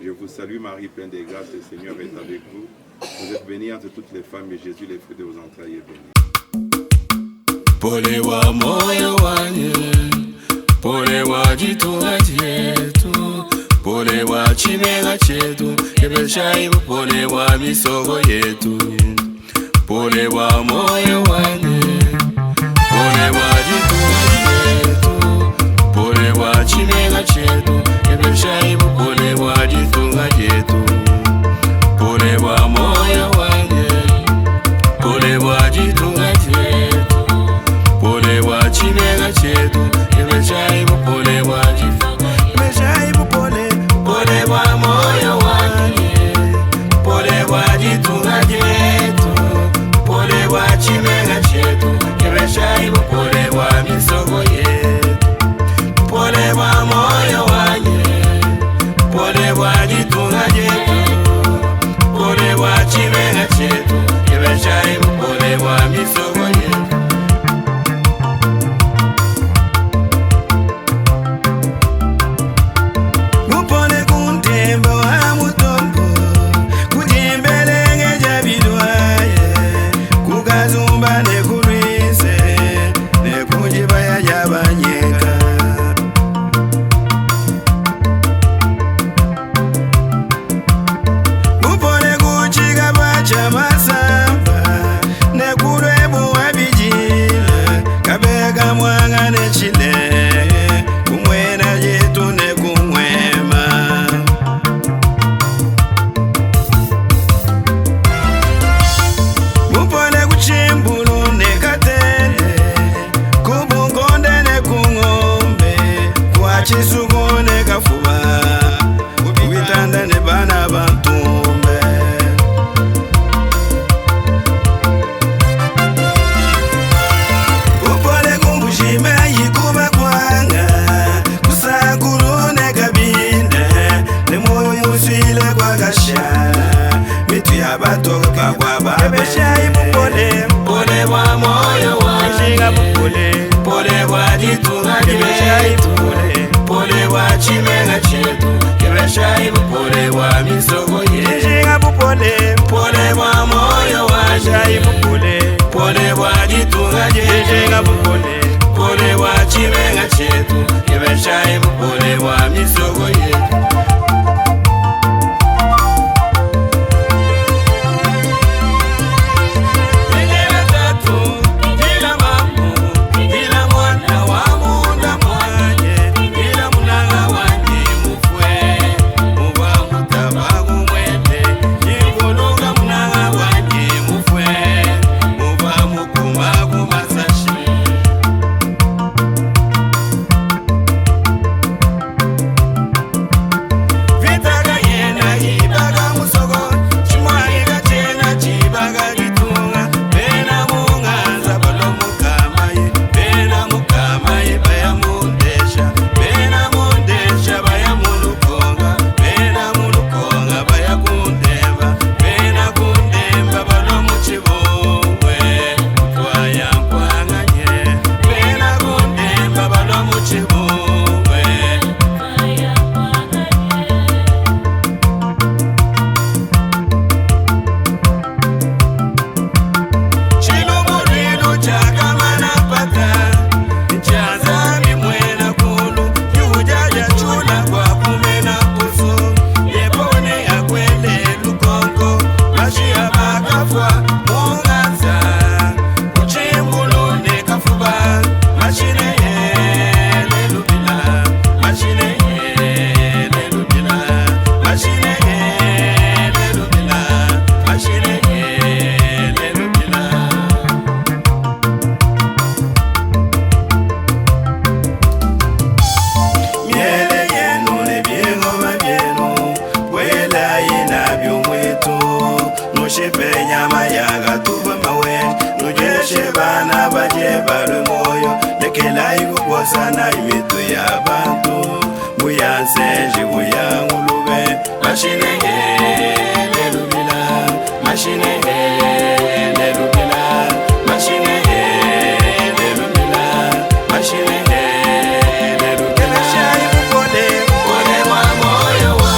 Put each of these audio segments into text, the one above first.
Je vous salue Marie, pleine de grâce, le Seigneur est avec vous. Vous êtes bénie entre toutes les femmes et Jésus, le fruit de vos entrailles, est béni. Pole wa moyo wanye, pole wa jitunga chetu, pole wa chimega chetu, ebeshaibu pole wa misogo yetu. Pole wa moyo wanye, pole wa jitunga chetu, pole wa chimega chetu, ebeshaibu pole wa jitunga chetu. Pole wa moyo wanye, pole wa jitunga chetu, pole wa chimega chetu, ebeshaibu pole wa jitunga, ebeshaibu pole, pole wa moyo wanye, pole wa jitunga chetu, pole wa chimega chetu, ebeshaibu pole wa misogo yetu. Pole wa moyo wanye, pole wa jitunga chetu, pole wa chimega chetu, ebeshaibu pole wa misogo yetu. Mupole kuntemba wa mutombo, kujembelenge jabidwaye, kukazumba nekulwise, nekujibaya jabanyeka. Mupole kuchiga bacha masamba, nekulwebu wabijile, kabega mwanga nechile, kumwena jetu nekumwema. Mupole kuchimbulu nekatende, kubungonde nekungombe, kwa chisugu nekafuba, kubitanda ne bana bantumbe. Mupole kumbushime yikuba kwanga, kusakuru nekabinde, ne moyo musile kwa gashala, mitu ya batoka kwa baba. Ebeshaibu pole, pole wa moyo wanje, pole wa jitunga chetu, pole wa chimega chetu, ebeshaibu pole wa misogo yetu. Pole wa moyo wanje, pole wa jitunga chetu, pole wa chimega chetu, ebeshaibu pole wa misogo yetu. Nyama yaga tuba mawe, nujeshe bana baje baru moyo, lekela ikukosa na imitu ya bantu, buyanse buyangulube, mashine lelubila, mashine lelubila, mashine lelubila, mashine lelubila. Shaibu pole, pole wa moyo wa,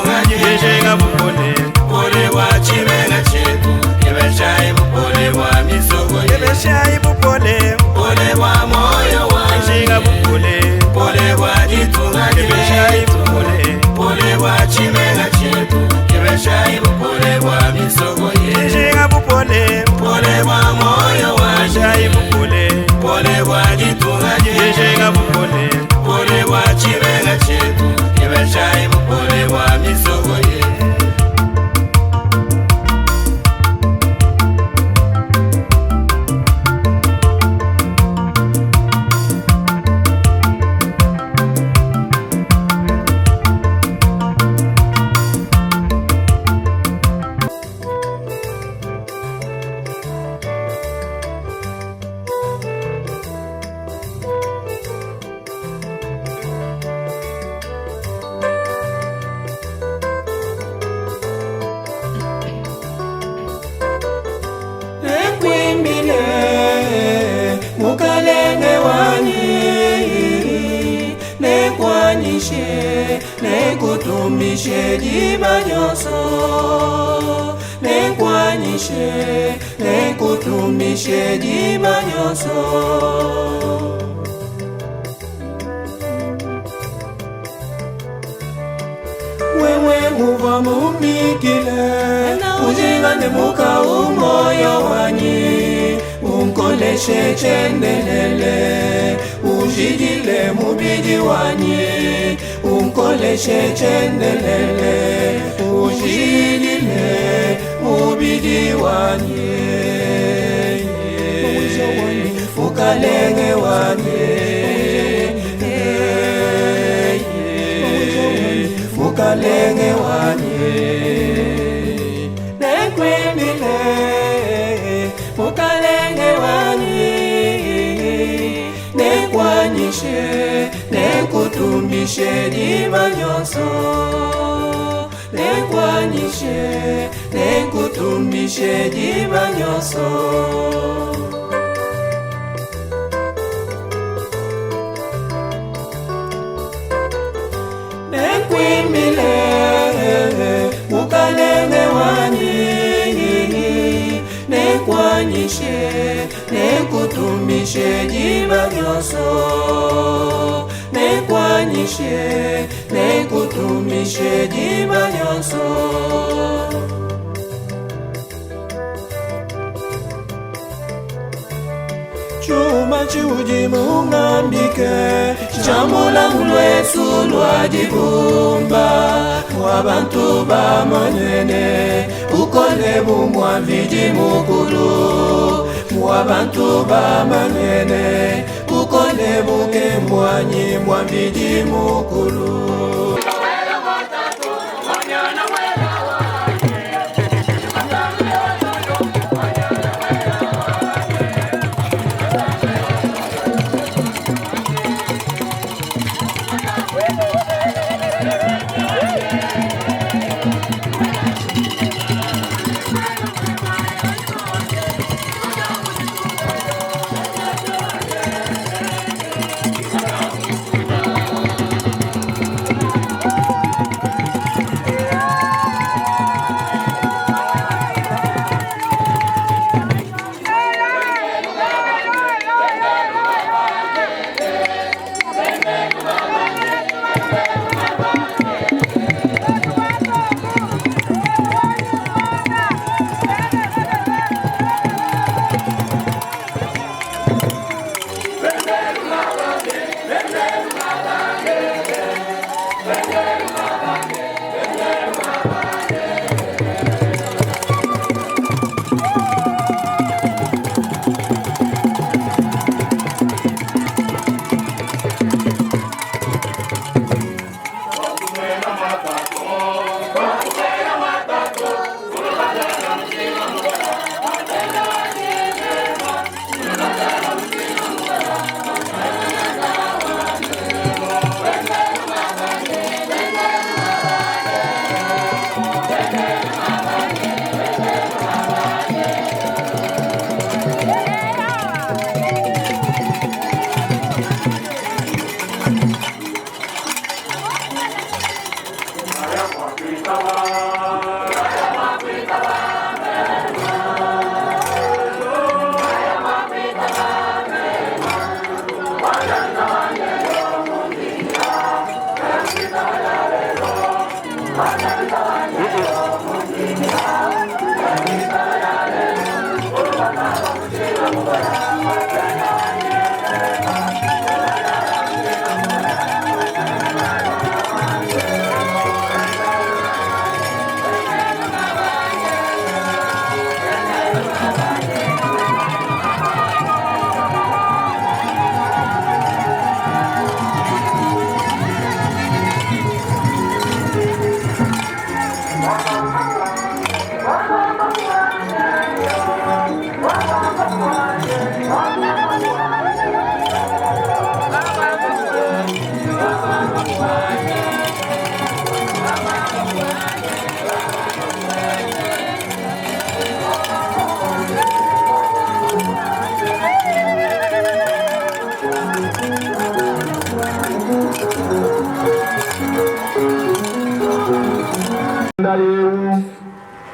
jitungaje yeshenga bupole pole wa chimenga chetu yebeshai bupole wa misogo yebeshai bupole pole wa moyo wa yeshenga bupole pole wa jitungaje yebeshai bupole pole wa chimenga chetu yebeshai bupole wa misogo yeshenga bupole pole wa moyo wa yeshenga bupole pole wa jitungaje yeshenga bupole pole wa chimenga chetu yebeshai bupole wa misogo mukalenge wani nekwanyishe nekutumishe jiba nyoso nekwanyishe nekutumishe jiba nyoso wewe muva mumikile ujingane muka umoyo wanyi unkoleshe chendelele ujidile mubidi wanyi unkoleshe chendelele ujidile mubidi wanyi ukalenge wanyi ukalenge wanyi nekwemile ukalenge wanyi nekwanyishe nekutumishe jiba nyoso nekwanyishe nekutumishe jiba nyoso nekwimile ukalenge wanyi nekwanyishe nekutumishe jiba nyoso nekwanyishe nekutumishe jiba nyoso chuma chiuji mungambike chamula mulwesu lwajibumba mwabantu bamonene ukole bumwaviji mukulu mwabantu bamonene ukole buke mwanyi mwaviji mukulu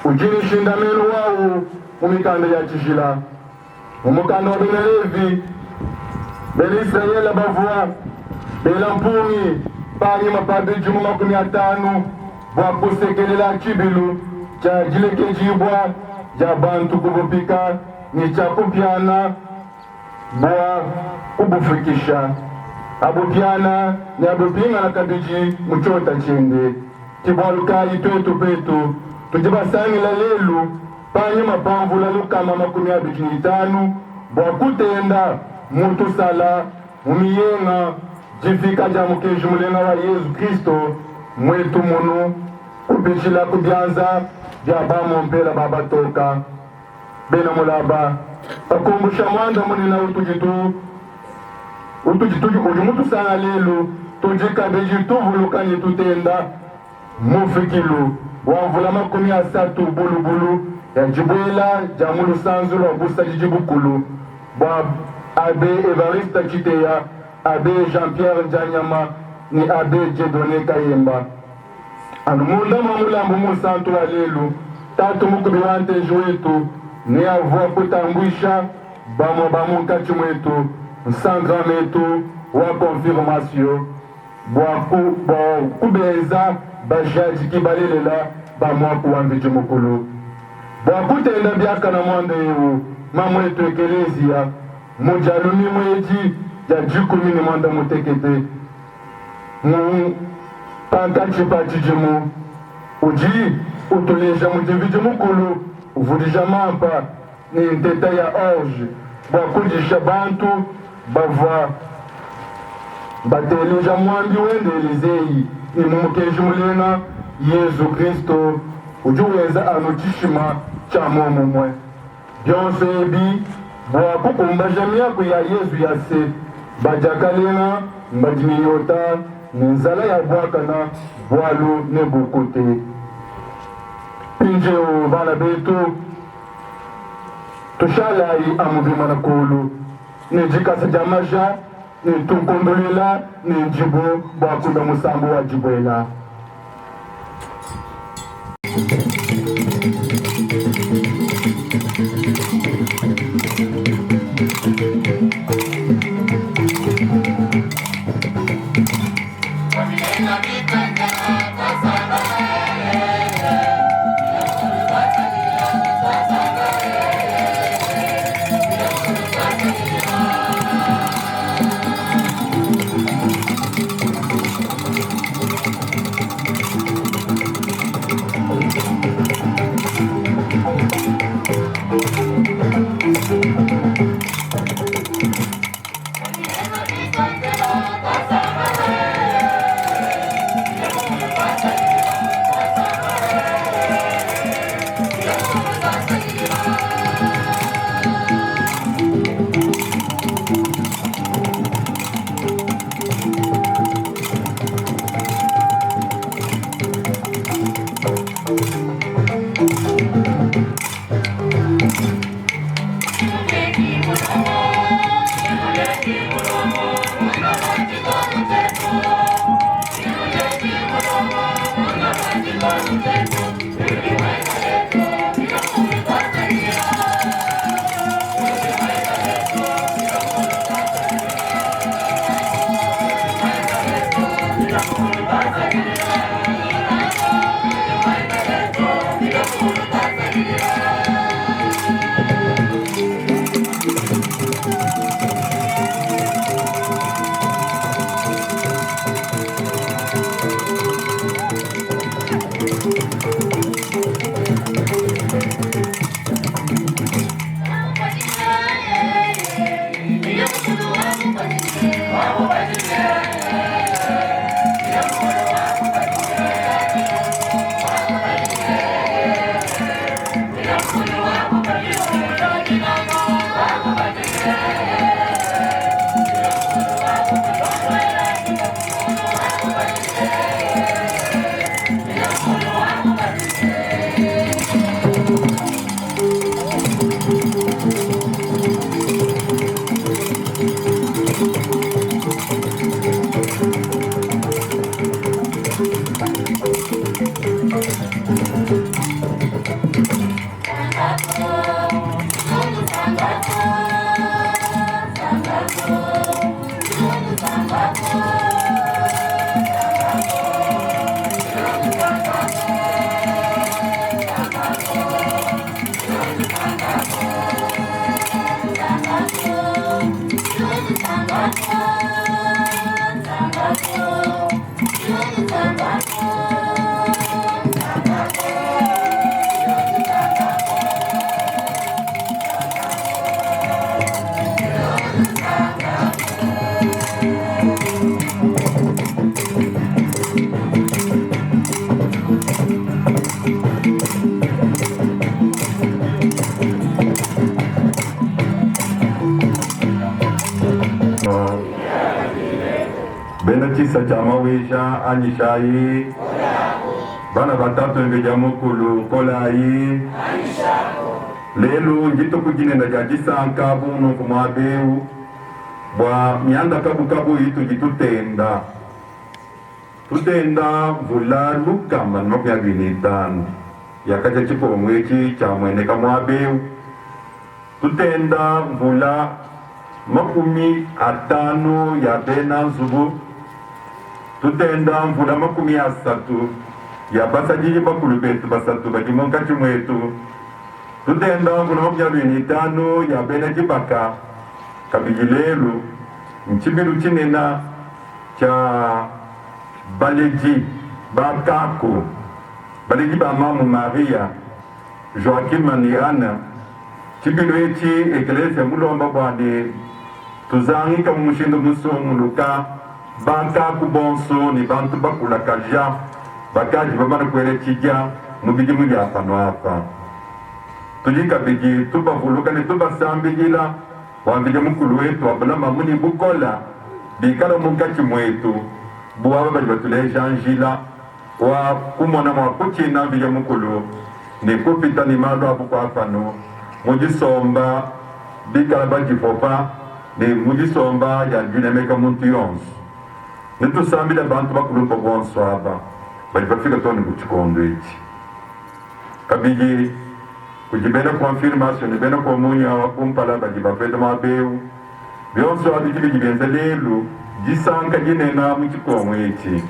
ujinishinda menu wao umikanda ya chishila umukanda wa Benelevi beli Israeli bavua bela mpungi pari mapabe jumu 50 bwa kusekelela chibilu cha jileke jibwa ja bantu kubupika ni cha kupiana bwa kubufikisha abupiana ni abupinga na kabiji muchota chende tibwalukai twetu petu tujibasangila lelu panye mapamvula lukama 25 bwa kutenda mutu sala mumiyenga jifika ja mukeji mulenga wa Yesu Kristo mwetu munu kubichila kubyanza vya bamompela baba toka bena mulaba pakumbusha mwanda munina utujitu ujimutu sana lelu tujikabeji tuvulukani tutenda mufikilu wamvula 30 bulubulu ya jibwela jamulu sanzu wa busa jijibukulu bwa abe Evariste Chiteya abe Jean-Pierre Njanyama ni abe Jedone Kayemba anumunda mamulambu musantu wa lelu tatu mukubiwante wetu ni avua kutambwisha bamu nkati mwetu nsangrametu wa konfirmasyo bwa kubeza bajaji kibalelela bamwa kuwambiji mukulu bwa kutenda byaka na mwanda ewu mamwetu ekelezia mujalumi mweji ya jikumi ni mwanda mutekete pankachipachijimu uji utuleja mujiviji mukulu uvudija mampa ni nteta ya orge bwa kujisha bantu bava bateleja mwambi wende elizeyi ni mumukeji mulena Yesu Kristo ujuweza anuchishima cha momumwe byonse ebi bwa kukumbaja miaku ya Yesu yase bajakalena mbajiniyota ni nzala ya bwakana bwalu ne bukute pinjeo bana betu tushalayi amubima na kulu ni jikasa jamaja ni tunkondolela ni njibu bwakunda musambu wa jibwela Benatisa chamawisha anyishayi bana batatu ngeja mukulu kolayi lelu njito kujinenda jajisanka bunu kumabeu bwa mianda kabu itu jitutenda tutenda vula lukamba nmakuyaginitanu yakaja chipomwechi chamwene kamwabeu tutenda vula 50 ya bena nzubu tutenda mvula 30 ya basajiji bakulu betu basatu bajimonka chimwetu tutenda mvula 25 ya bena jibaka kabijilelu nchibilu chinena cha baleji bakako baleji ba mamu Maria Joaquim ni Ana chibilu echi ekelese mulomba bwande tuzangi kama mushindo musumuluka banka kubonso ni bantu bakula kaja bakaji babana kwele chija mubiji muli afano hapa tujika biji tuba vuluka ni tuba sambijila wambije mukulu wetu wabala mamuni bukola bikala munkachi mwetu buwaba bali batuleja anjila wa kumona mwakuchina vile mukulu ni kupita ni mando hapo kwa afano mujisomba bikala bajifopa ni mujisomba ya junemeka muntu yonsu nitusambile bantu bakulumpa bonso hapa bali bafika toni kuchikondo ichi kabiji kujibena confirmation bena kwa munya wakumpala bajibafeta mabeu byonso abiki bijibenza lelu jisanka jinena muchikomwe ichi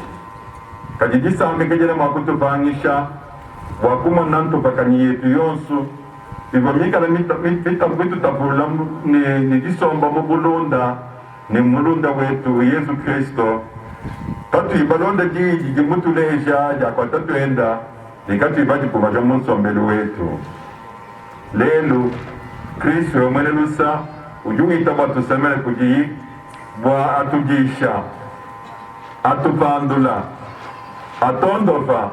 kaji jisanka kejena mwakutupangisha wakuma nanto pakani yetu yonsu Ivomika na mita kwetu tapula ni jisomba mubulunda ni mulunda wetu Yesu Kristo tatu ibalonda jiji jimutuleja jakwa tatu enda nikatu ibaji kumaja munsombele wetu lelu Kristo mwene lusa ujungi itaba tusemele kujiyi bwa atujisha atupandula atondofa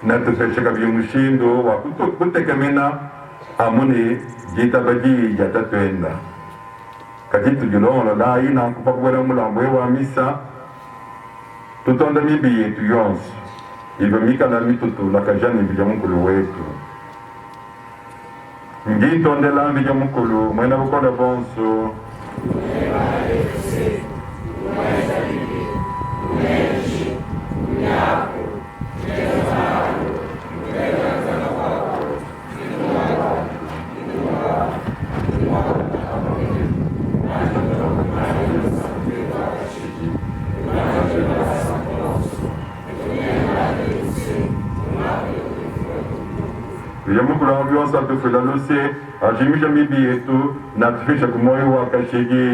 na tupesheka bimushindo wa kutekemena amuni jita baji jata twenda kajitu julongo la ina kupakwela mulambwe wa misa tutonda mibi yetu yonsu ibo mika na mitutu la kajani bija mukulu wetu ngitonde la bija mukulu mwena bukola bonso Yamukula ambiance atufela lose ajimisha mibi yetu na tufisha kumoyo wakashigi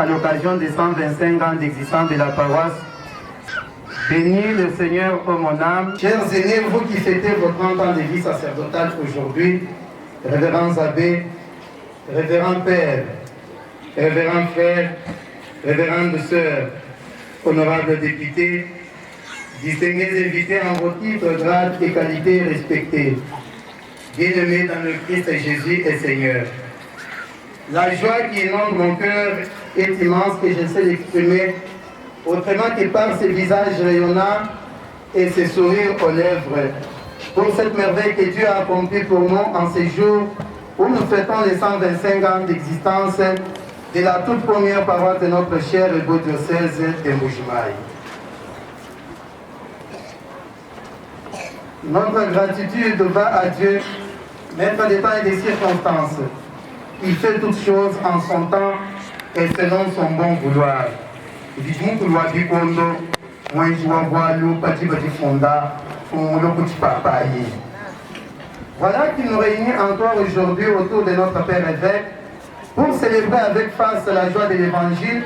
l'occasion des 125 ans d'existence de la paroisse. Bénis le Seigneur, ô mon âme. Chers aînés, vous qui fêtez votre 30 ans de vie sacerdotale aujourd'hui, révérends abbés, révérends pères, révérends frères, révérendes sœurs, honorables députés, distingués invités en vos titres, grades et qualités respectées, bien-aimés dans le Christ Jésus et Seigneur. La joie qui inonde mon cœur est immense et je sais l'exprimer autrement que par ces visages rayonnants et ces sourires aux lèvres. Pour cette merveille que Dieu a accomplie pour nous en ces jours où nous fêtons les 125 ans d'existence de la toute première paroisse de notre cher et beau diocèse de Mbuji-Mayi. Notre gratitude va à Dieu, maître des temps et des circonstances. Il fait toutes choses en son temps et selon son bon vouloir. Voilà qui nous réunit encore aujourd'hui autour de notre Père évêque pour célébrer avec force la joie de l'Évangile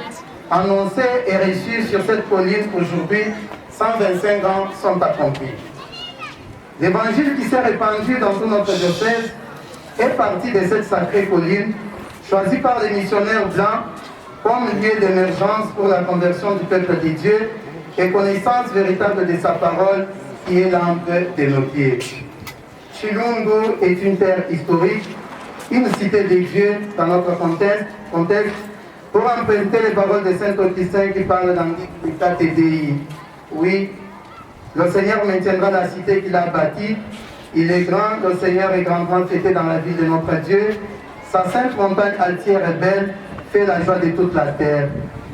annoncé et reçu sur cette colline aujourd'hui. 125 ans sont accomplis. L'Évangile qui s'est répandu dans tout notre diocèse est parti de cette sacrée colline choisie par les missionnaires blancs comme lieu d'émergence pour la conversion du peuple de Dieu et connaissance véritable de sa parole qui est lampe de nos pieds. Chilungu est une terre historique, une cité de Dieu dans notre contexte pour emprunter les paroles de Saint Augustin qui parle dans l'État TDI. Oui, le Seigneur maintiendra la cité qu'il a bâtie. Il est grand, le Seigneur est grandement fêté dans la vie de notre Dieu. Sa sainte montagne altière et belle fait la joie de toute la terre.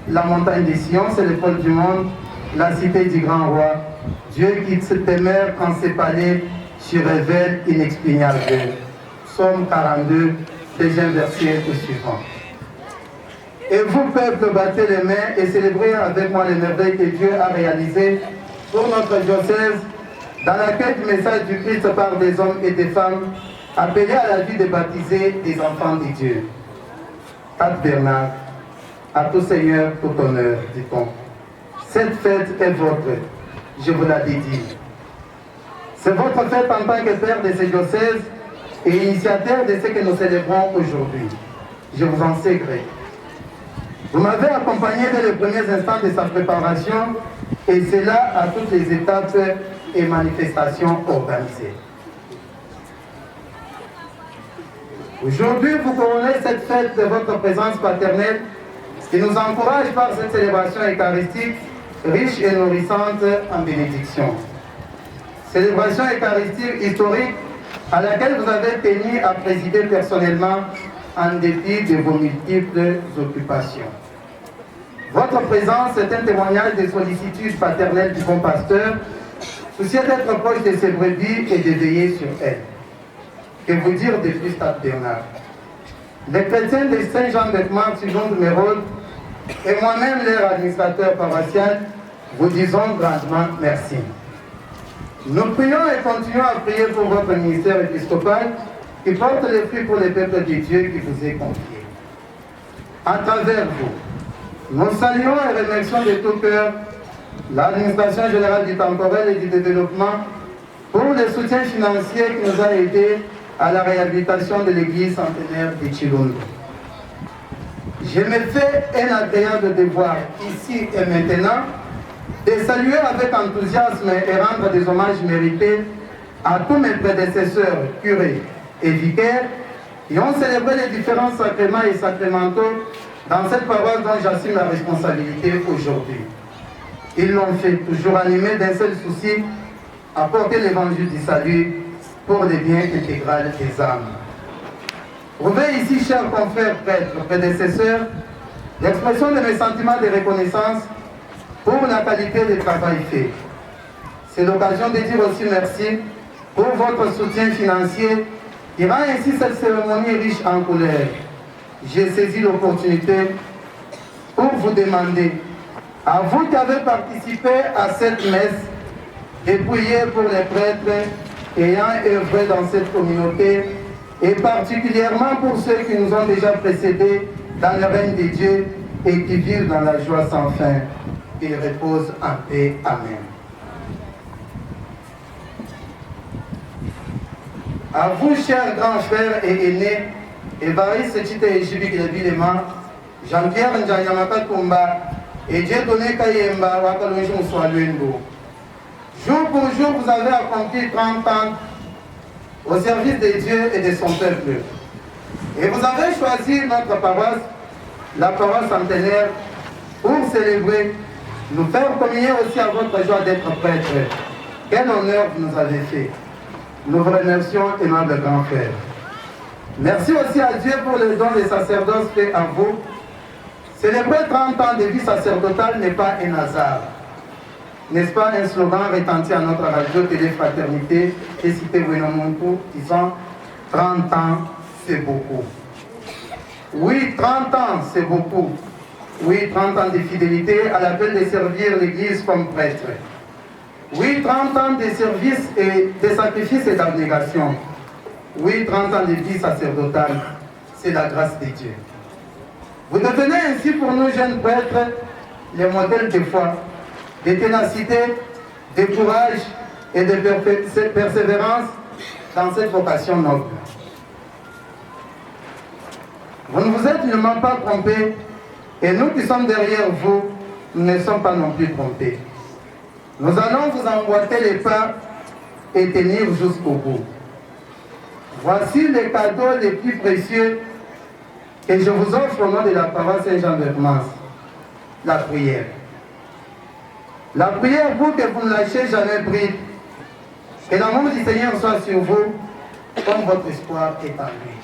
La montagne des Sion, c'est le pôle du monde, la cité du grand roi. Dieu qui se demeure en ses palais, se révèle inexpugnable. Psaume 42, deuxième verset au suivant. Et vous, peuple, battez les mains et célébrez avec moi les merveilles que Dieu a réalisées pour notre diocèse, dans l'accueil du message du Christ par des hommes et des femmes, appelés à la vie de baptiser des enfants de Dieu. Pape Bernard, à tout Seigneur, tout honneur, dit-on. Cette fête est votre, je vous la dédie. C'est votre fête en tant que père de ce diocèse et initiateur de ce que nous célébrons aujourd'hui. Je vous en sais gré. Vous m'avez accompagné dès les premiers instants de sa préparation et cela à toutes les étapes et manifestations organisées. Aujourd'hui, vous couronnez cette fête de votre présence paternelle qui nous encourage par cette célébration eucharistique riche et nourrissante en bénédiction. Célébration eucharistique historique à laquelle vous avez tenu à présider personnellement en dépit de vos multiples occupations. Votre présence est un témoignage de sollicitude paternelle du bon pasteur, soucieux d'être proche de ses brebis et de veiller sur elles. Que vous dire de plus, Pape Bernard? Les chrétiens de Saint-Jean-de-Marc, Chilungu Mérode, et moi-même, leur administrateur paroissial, vous disons grandement merci. Nous prions et continuons à prier pour votre ministère épiscopal qui porte les fruits pour les peuples de Dieu qui vous est confié. À travers vous, nous saluons et remercions de tout cœur l'administration générale du temporel et du développement pour le soutien financier qui nous a aidés à la réhabilitation de l'église centenaire de Chilungu. Je me fais un agréable devoir ici et maintenant de saluer avec enthousiasme et rendre des hommages mérités à tous mes prédécesseurs, curés et vicaires qui ont célébré les différents sacrements et sacramentaux dans cette paroisse dont j'assume la responsabilité aujourd'hui. Ils l'ont fait toujours animés d'un seul souci, apporter l'évangile du salut pour le bien intégral des âmes. Trouvez ici, chers confrères prêtres, prédécesseurs, l'expression de mes sentiments de reconnaissance pour la qualité du travail fait. C'est l'occasion de dire aussi merci pour votre soutien financier qui rend ainsi cette cérémonie riche en couleurs. J'ai saisi l'opportunité pour vous demander, à vous qui avez participé à cette messe, de prier pour les prêtres ayant œuvré dans cette communauté et particulièrement pour ceux qui nous ont déjà précédés dans le règne de Dieu et qui vivent dans la joie sans fin. Ils reposent en paix. Amen. À vous, chers grands frères et aînés, Évariste Tite et Jibik Lebilema, Jean-Pierre Njayamaka Kumba et Dieudonné Kayemba Wakalonji Moussoualuendo. Jour pour jour, vous avez accompli 30 ans au service de Dieu et de son peuple. Et vous avez choisi notre paroisse, la paroisse centenaire, pour célébrer, nous faire communier aussi à votre joie d'être prêtre. Quel honneur vous nous avez fait. Nous vous remercions, aimable grand frère. Merci aussi à Dieu pour le don des sacerdoces fait à vous. Célébrer 30 ans de vie sacerdotale n'est pas un hasard. N'est-ce pas un slogan retenti à notre radio Télé Fraternité et cité Wenomontou disant 30 ans, c'est beaucoup. Oui, 30 ans, c'est beaucoup. Oui, 30 ans de fidélité à l'appel de servir l'Église comme prêtre. Oui, 30 ans de service et de sacrifice et d'abnégation. Oui, 30 ans de vie sacerdotale, c'est la grâce de Dieu. Vous devenez ainsi pour nous jeunes prêtres les modèles de foi, de ténacité, de courage et de persévérance dans cette vocation noble. Vous ne vous êtes nullement pas trompés et nous qui sommes derrière vous, nous ne sommes pas non plus trompés. Nous allons vous emboîter les pas et tenir jusqu'au bout. Voici les cadeaux les plus précieux que je vous offre au nom de la paroisse Saint-Jean-de-Hermance, la prière. La prière pour que vous ne lâchiez jamais prise. Que l'amour du Seigneur soit sur vous, comme votre espoir est en lui.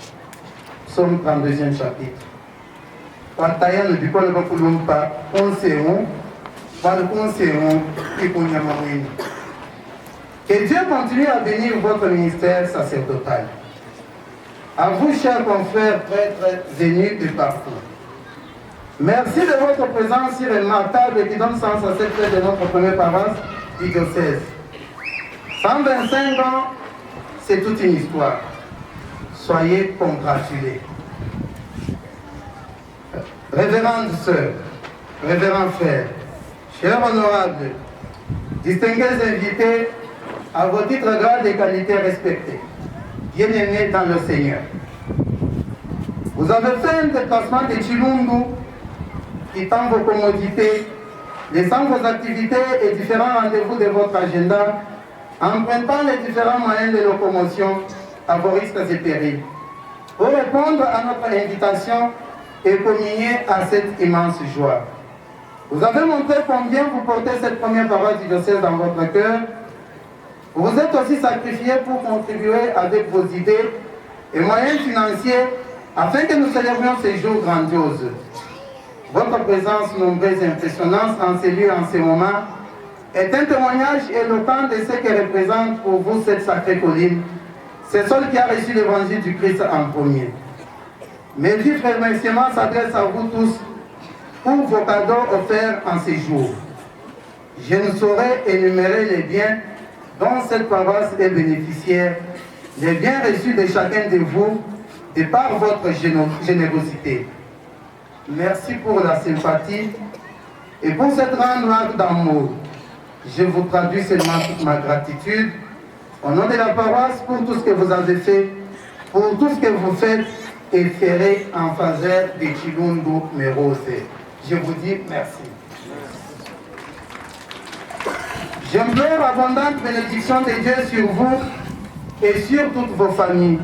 Psaume 32e chapitre. Que Dieu continue à bénir votre ministère sacerdotal. À vous, chers confrères prêtres venus de partout. Merci de votre présence si remarquable qui donne sens à cette fête de notre première paroisse du diocèse. 125 ans, c'est toute une histoire. Soyez congratulés. Révérende sœur, révérend frère, chers honorables, distingués invités, à vos titres, grades et qualités respectés, bien-aimés dans le Seigneur. Vous avez fait un déplacement de Chilungu, quittant vos commodités, laissant vos activités et différents rendez-vous de votre agenda, empruntant les différents moyens de locomotion à vos risques et périls, pour répondre à notre invitation et communier à cette immense joie. Vous avez montré combien vous portez cette première paroisse du diocèse dans votre cœur. Vous vous êtes aussi sacrifié pour contribuer avec vos idées et moyens financiers afin que nous célébrions ces jours grandioses. Votre présence nombreuse et impressionnante en ces lieux, en ces moments, est un témoignage éloquent de ce que représente pour vous cette sacrée colline, ce sol qui a reçu l'évangile du Christ en premier. Mes vifs remerciements s'adressent à vous tous pour vos cadeaux offerts en ces jours. Je ne saurais énumérer les biens dont cette paroisse est bénéficiaire, les biens reçus de chacun de vous, de par votre générosité. Merci pour la sympathie et pour cette grande marque d'amour. Je vous traduis seulement toute ma gratitude au nom de la paroisse pour tout ce que vous avez fait, pour tout ce que vous faites et ferez en faveur de Chilungu Merose. Je vous dis merci. J'implore abondante bénédiction de Dieu sur vous et sur toutes vos familles.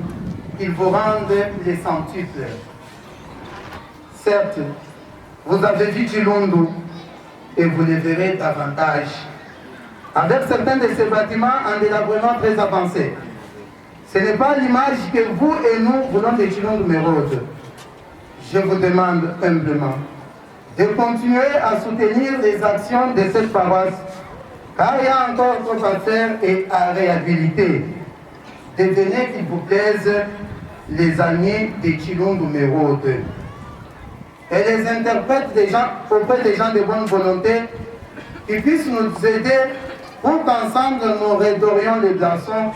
Il vous rende les centuples. Certes, vous avez vu Chilungu et vous le verrez davantage. Avec certains de ces bâtiments en délabrement très avancé. Ce n'est pas l'image que vous et nous voulons de Chilungu Merose. Je vous demande humblement de continuer à soutenir les actions de cette paroisse, car il y a encore trop à faire et à réhabiliter. Devenez, qu'il vous plaise, les amis de Chilungu Merose. Et les interprètes des gens, auprès des gens de bonne volonté qui puissent nous aider pour qu'ensemble nous redorions les blassons,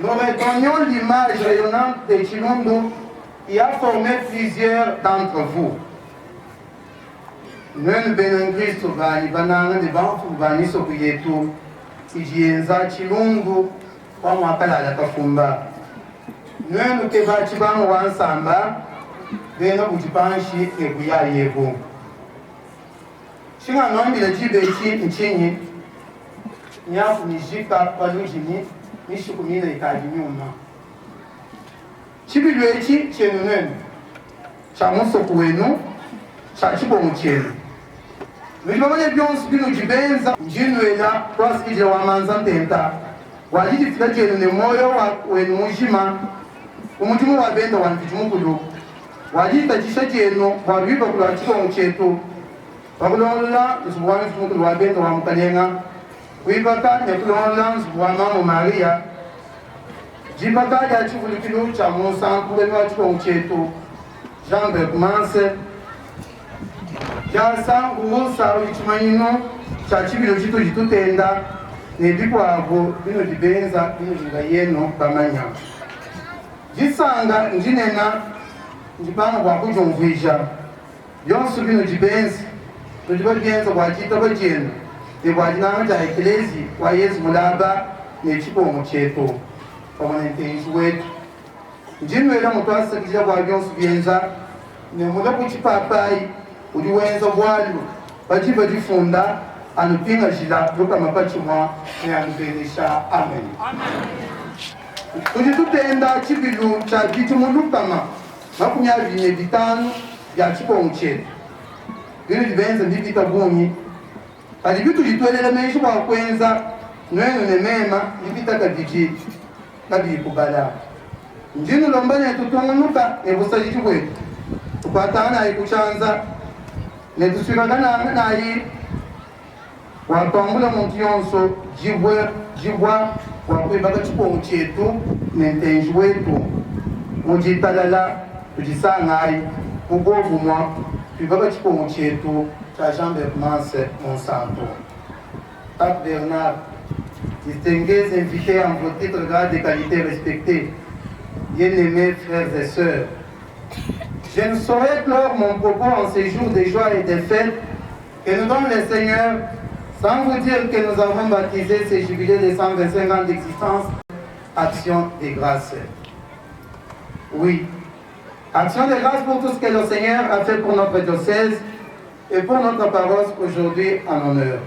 nous redonnions l'image rayonnante de Chilungu qui a formé plusieurs d'entre vous. Nwen benen Kristo bani bananga de banfu bani soku yetu ijienza chilungu kwa mwakala la kafumba. Nwen ke bachi banu wansamba beno bujipanshi ebuya yebo. Shinga nombi le jibechi nchinyi nyafu nijika palujini nishukumina ikaji nyuma. Chibilwechi chenu nwen chamusoku wenu chachibo mchenu. Nilibamanya byonsi bino jibenza njinwela twasikije wamanza ntenta wajiji fika jenu ne moyo wenu mujima umujimu wa benda wanpijumu kulu wajiji tajisha jenu wabiba kulu wachiko mchetu wakulonla nsubuwani fijumu kulu wa benda wa mkalenga wibaka nekulonla nsubuwa mamu Maria jibaka ya chivulikilu cha Musa kuleni wachiko mchetu Jean Bergmanse Jasa ngusa ulichimanyino cha chibilo chito jitutenda nebikwago bino dibenza bino jingayeno bamanya jisanga njinena njipanga kwa kujumvisha byonso bino dibenzi tujiba byenza kwa chita bajeno nebwajinanga cha eklezi wa Yesu mulaba nechipomo cheto pamanentenji wetu njinwela mutwasikija kwa byonso byenza nemula kuchipapai uliwenza bwalu bajiba difunda anupinga jila luka mapachi mwa ne anubenisha amen. Tujitutenda chibilu cha bitumulukama makunya vinye vitanu ya chipongu chetu bino dibenza ndipita buni kadi bitu jitwelele menshi kwa kwenza nwenu nemema ndipita kadiji kadi kubala njinu lombane tutunguluka nebusajitu kwetu tukwatana ikuchanza netuswikagana nayi watwangula muntu yonso jibwa wakwibaka chipongu chetu nentenji wetu mujitalala tujisangayi mubovumwa twibaka chipongu chetu cha Jean Bergmanse Monsanto. Pape Bernard, distingués invités en vos titres, grades et qualités respectés, bien-aimés frères et sœurs, je ne saurais clore mon propos en ces jours de joie et de fête que nous donne le Seigneur sans vous dire que nous avons baptisé ce jubilé de 125 ans d'existence, Action de grâce. Oui, action de grâce pour tout ce que le Seigneur a fait pour notre diocèse et pour notre paroisse aujourd'hui en honneur.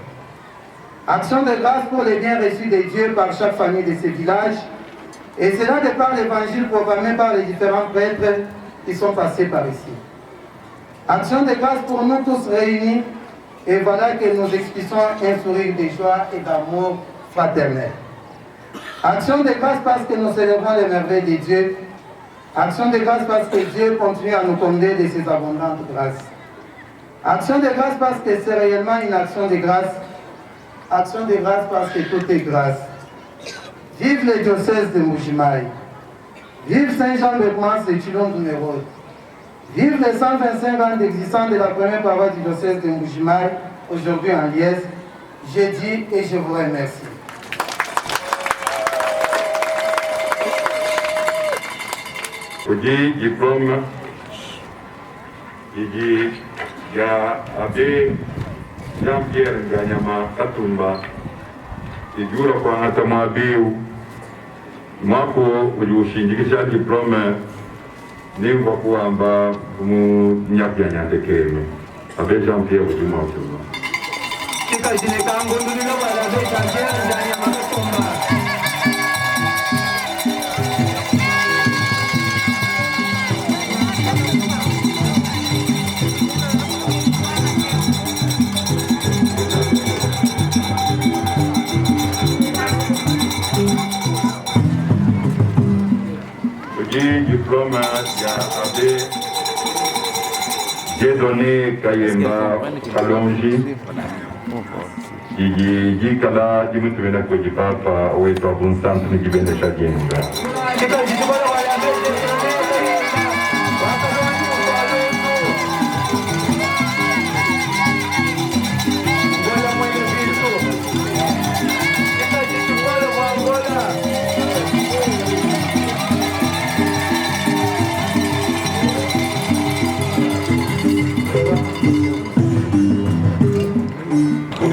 Action de grâce pour les biens reçus de Dieu par chaque famille de ces villages, et cela de par l'évangile proclamé par les différents prêtres qui sont passés par ici. Action de grâce pour nous tous réunis, et voilà que nous expliquons un sourire de joie et d'amour fraternel. Action de grâce parce que nous célébrons les merveilles de Dieu. Action de grâce parce que Dieu continue à nous combler de ses abondantes grâces. Action de grâce parce que c'est réellement une action de grâce. Action de grâce parce que tout est grâce. Vive le diocèse de Mbuji-Mayi. Vive Saint-Jean Bergmanse de Chilombo Merode. Vive les 125 ans d'existence de la première paroisse du diocèse de Mbuji-Mayi, aujourd'hui en liesse. Je dis et je vous remercie. Uji diplôme iji ya abe Jean-Pierre Nganyama Katumba ijura kwa hatama biu mwako uliushindikisha diplôme nimba kuamba munyapya nyatekeme abe Jean-Pierre ujuma utuma Kika jine kango nduliga wala abe Jean-Pierre Nganyama Katumba. Diplôme ya abe Dieudonné Kayemba Kalonji iji kala jimutumena koji papa owetu abunsantu nijibende shajenga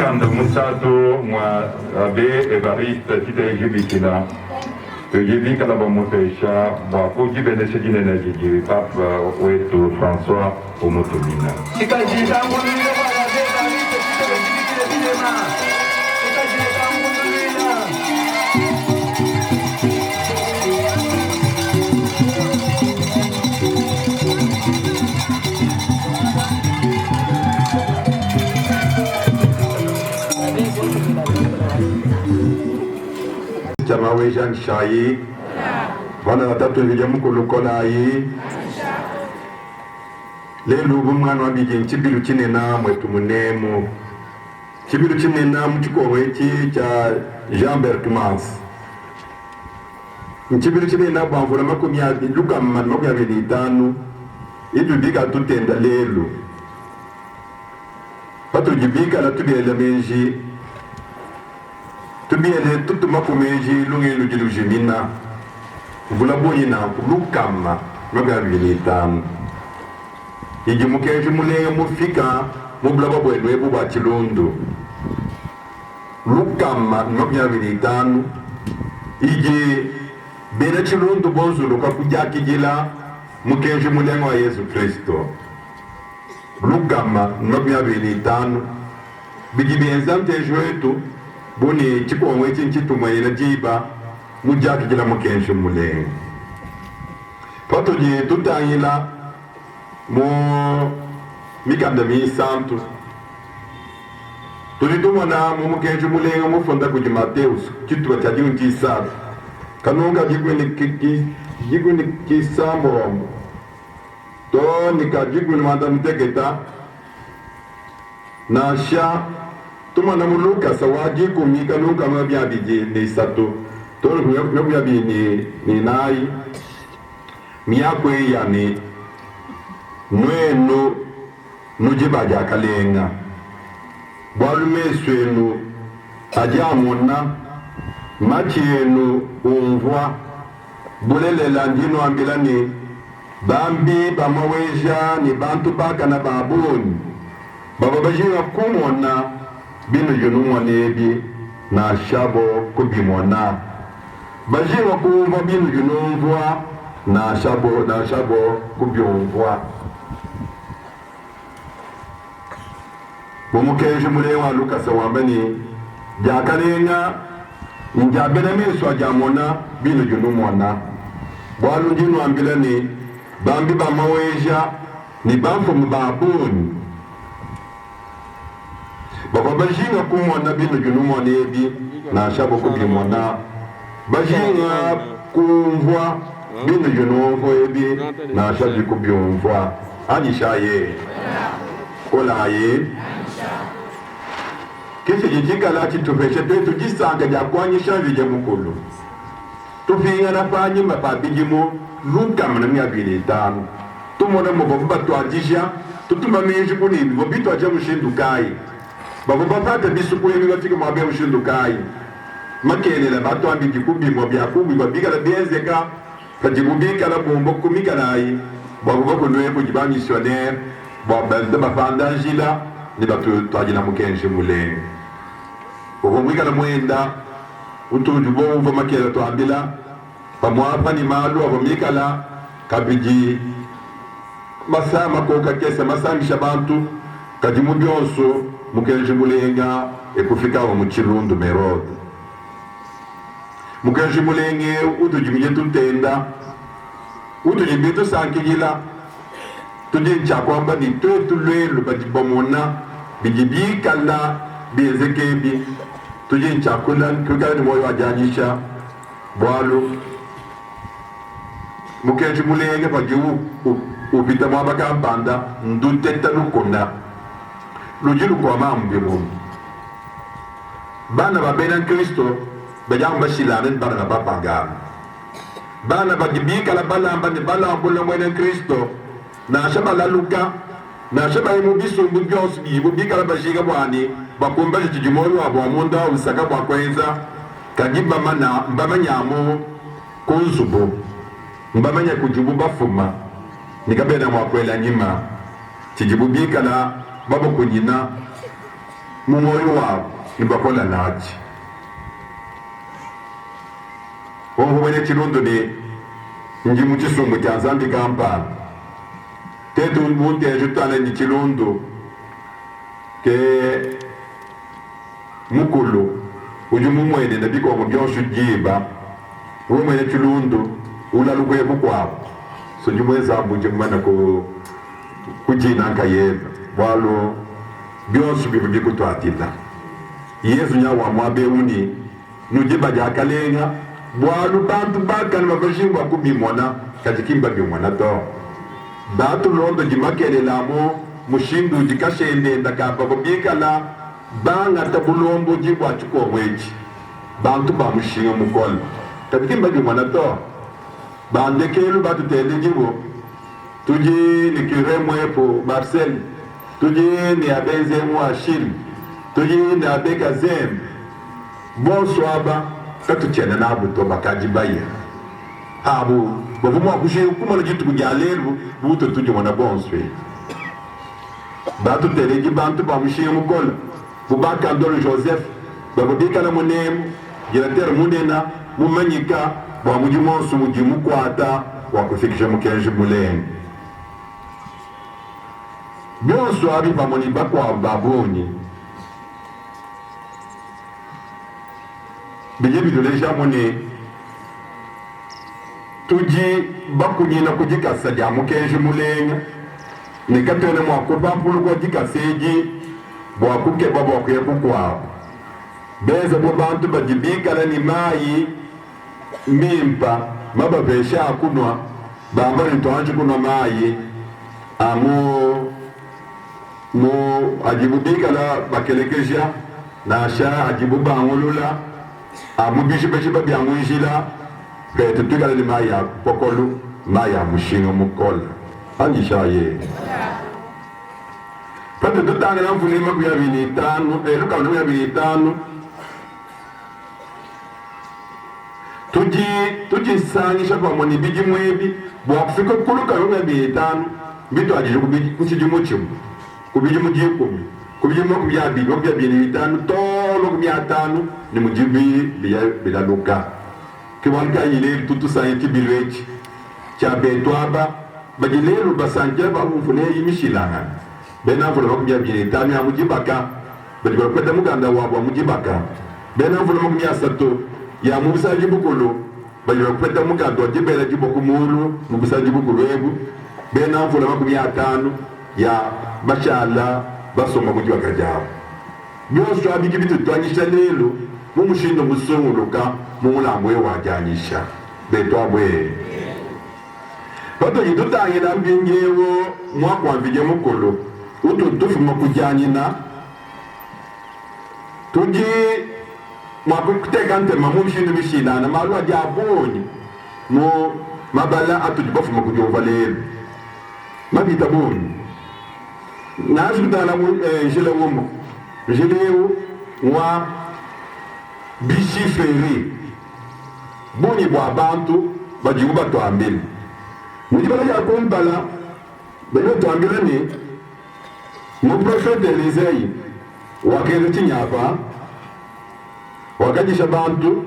Kanda Musato, moi, Abbé Evariste, Tite Jibikila, Jibika la Bamotesha, Boako Jibenesedine Najiji, Pape Oueto François Omotomina. Chamawe Jean Shayi, wana watatu vile mukulukola yi. Lelu bumwana wabiji nchibilu chinena mwetu munemu. Chibilu chinena mchikowechi cha Jean Bertmans. Nchibilu chinena bwamvula luka mmanu makumya militanu. Idubika tutenda lelu. Patu jibika la tubiele menji. Tubiele tutu makumeji lungi lujilujimina. Vula bonyina lukama makumya militanu. Iji mukeji mulenge mufika mubulaba bwenu ebu bwa Chilundu. Lukama makumya militanu. Iji bena Chilundu bonzulu kwa kujakijila mukeji mulenge wa Yesu Kristo. Lukama makumya militanu. Biji bienza mteji wetu buni chikuwa nchitumwe ina jiba mujakijila mukeji mulenge. Pato ji tutangila mo mikanda mi santo tulituma na mu mukenje mulenga mu fonda ku Mateus kitu cha junti sa kanonga jigwini kisambo to nikajigwini manda mteketa na sha tuma na muluka sawaji kumika nuka mabya bije ni sato to mabya bi ni nai miyakwe yani mwenu nujibaja kalenga bwalumeswenu ajamuna machienu umvwa bulelela ndino ambilani bambi bamaweja ni bantu baka na babuni baba bajinga kumona binu junumwa nebi na shabo kubimona bajinga kumva binu junumvwa na shabo kubyumvwa. Mumukeje mulewa Lucas wambani jakalenga njabene meswa jamona bino junumona bwalu njinu ambilani bambi bamaweja ni bamfo mbabuni baba bajinga kumona bino junumona ebi na shabo kubimona bajinga kumvwa bino junumvo ebi na shabu kubyumvwa anishaye kola ye kisi jijika lati tupeshe tuwetu jisanga jakwanyisha vije mukulu tufinga na panyi mapabijimu luka manami ya bilitanu tumona mboba tuajisha tutuma meji kuni mbobitu aje mshindu kai babo bapata bisuku yebi bafika mwabe mshindu kai makene la batu ambiki kubi mwabe akubi babiga la bienzeka kajibubika la bombo kumika lai babo bako nwe kujiba missionnaire babo bapanda jila ni batu tuajina mukenshi mulenge mwika la mwenda utujubo uva makela tuambila pamwapa ni malu wavomika la kabiji masama koka kesa masamisha bantu kajimu bionso mukenshi mulenga ekufika wa muchilundu merode mukenshi mulenge utujimije tutenda utujimije tusankigila tujincha kwamba ni twetu lwelu bajibomona bijibika la bienzekebi tujincha kula kugani moyo wajanyisha bwalu mukenji mulenge bajiu upita mwabaka mbanda nduteta lukona lujilu kwa mambi mungu bana babena Kristo bajamu bashilane bana na babangana bana bagibika la balamba ni balamba la mwene Kristo na shaba la luka na shaba imu bisumbu bionsu bibu bika la bashiga bwani bakumba jijimoyo wa bwamunda usaka bwakwenza kajiba mana mbamanyamo kunzubu mbamanya kujibu bafuma nikabena mwakwela nyima chijibubika la babo kunyina mumoyo wabo nibakola nachi ongo wene chilondo ni nji muchisungu cha Nzambi Kampala tetu mbunte jutana ni chilondo ke mukulu ujumu mwene na biko byonshu jiba uwe mwene chilondo ulalukwe kukwabo so njumweza mbuje mwana kujina nkayeza walo byonshu bibi kutwatila Yesu nyawa mwabeuni nujiba jakalenga bwalu bantu bakani bakashingwa kubimona kajikimba bimona to batu londo jimakele lamo mushindu jikashende ndakapa kubikala banga tabulombo jibwa chuko wechi bantu ba mushinga mukola kajikimba bimona to bandekelu batu tele jibo tuji ni kiremwepo Marcel tuji ni abenze mwashil tuji ni abeka zem bonswaba katuchena nabu to bakaji baye habu bavumo akushe kuma jitu kujalelu buto tuje mwana bonswe batu teleji bantu ba mushiye mukola bubaka ndolo Joseph babika na munemu jirater munena mumanyika bwa mujimonsu mujimukwata wakufikisha mukenje mulenge byonso abi bamoni bakwa baboni bije bidoleja mone tuji bakunyina kujikasa ja mukenje mulenga nikatene mwakuba mpulu kwa jikaseji bwakuke babo kwekukwa beza bo bantu bajibika la ni mai mimpa maba besha kunwa bamba nitoanje kunwa mai amu mo ajibubika la bakelekeja na sha ajibu bangulula amu bishiba byamwijila bete tukala ni maya pokolu maya mushinga mukola anjishaye pate tutanga na mfunima kuya 25 luka na 25 tuji sangisha kwa moni biji mwebi bwa kufika kuluka na 25 bitu ajije kuchiji muchimu kubiji mujikumi kubiji mokubya bibi okubya 25 tolo kubya 5 ni mujibi bila luka kiwanka ile tutu sayiti bilwechi cha betwaba bagilelo basanjeba bafune yimishilanga bena vula bakubya 25 ya mujibaka bali bakwenda muganda wabo mujibaka bena vula bakubya 3 ya mubisaji bukulu bali bakwenda muganda wajibela jibokumulu mubisaji bukulu ebu bena vula bakubya 5 ya bashala basoma mujibaka jabo byose abiki bitu twanyisha lelo mumushindo musunguluka mulamwe wajanyisha betwabwe bato yidutanye na mbingewo mwakwamvije mukolo utu tufuma kujanyina tuji mwakuteka ntema mumushindo bishilana malwa jabonyi mu mabala atujibafuma kujova lelo mabita boni nazutana jele womo jelewo wa bishiferi boni bwa bantu bajiuba to ambili mujibala ya kumbala bayo to ambili ni mu prophète Elisei wakele tinyapa wakajisha bantu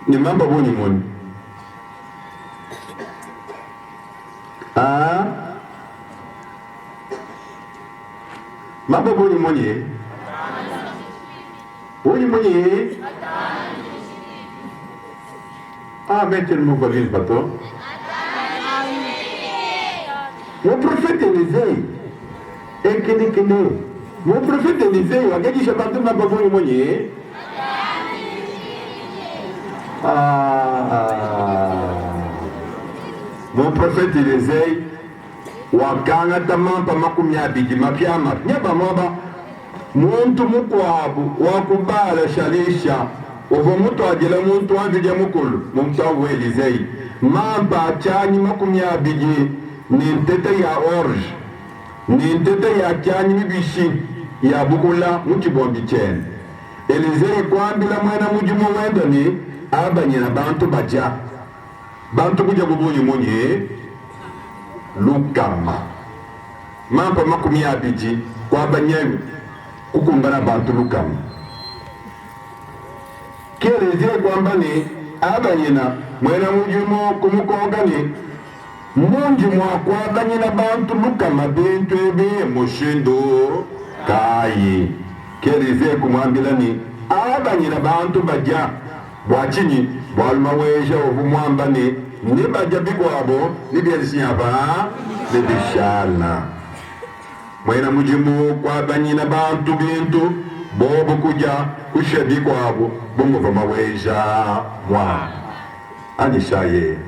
ni mamba boni moni mamba boni moni Oi mwenye mettez le mot valise bateau. Mon prophète Elisei ekene mon prophète Elisei wakaji shabantu mababoni mwenye mon prophète Elisei wakanga tamampa makumi abiji mapyama nyaba mwaba muntu mukwabu wakubala shalisha uvo mutu ajela muntu wanvija mukulu mumtawu Elisei mampa achanyi makumi abiji ni ntete ya orge ni ntete ya achanyi mibishi ya bukula mukibombi chene Elisei kwambila mwana mujumu wenda ni abanyina bantu baja bantu kuja bubunyi munye lukama mampa makumi abiji kwa banyemi kukumbana bantu lukama kielezie kwamba ni abanyina mwena mujumo kumukogani mungi mwakwa banyina bantu lukama bintu ebi mushindo kayi kielezie kumwambila ni abanyina bantu baja bwachinyi bwalumaweja obumwamba ni baja bigwabo nibyelisinyaba nibishana mwena mujimu kwa banyina bantu bintu bobo kuja kushebi kwabo bumuva maweja mwa anishaye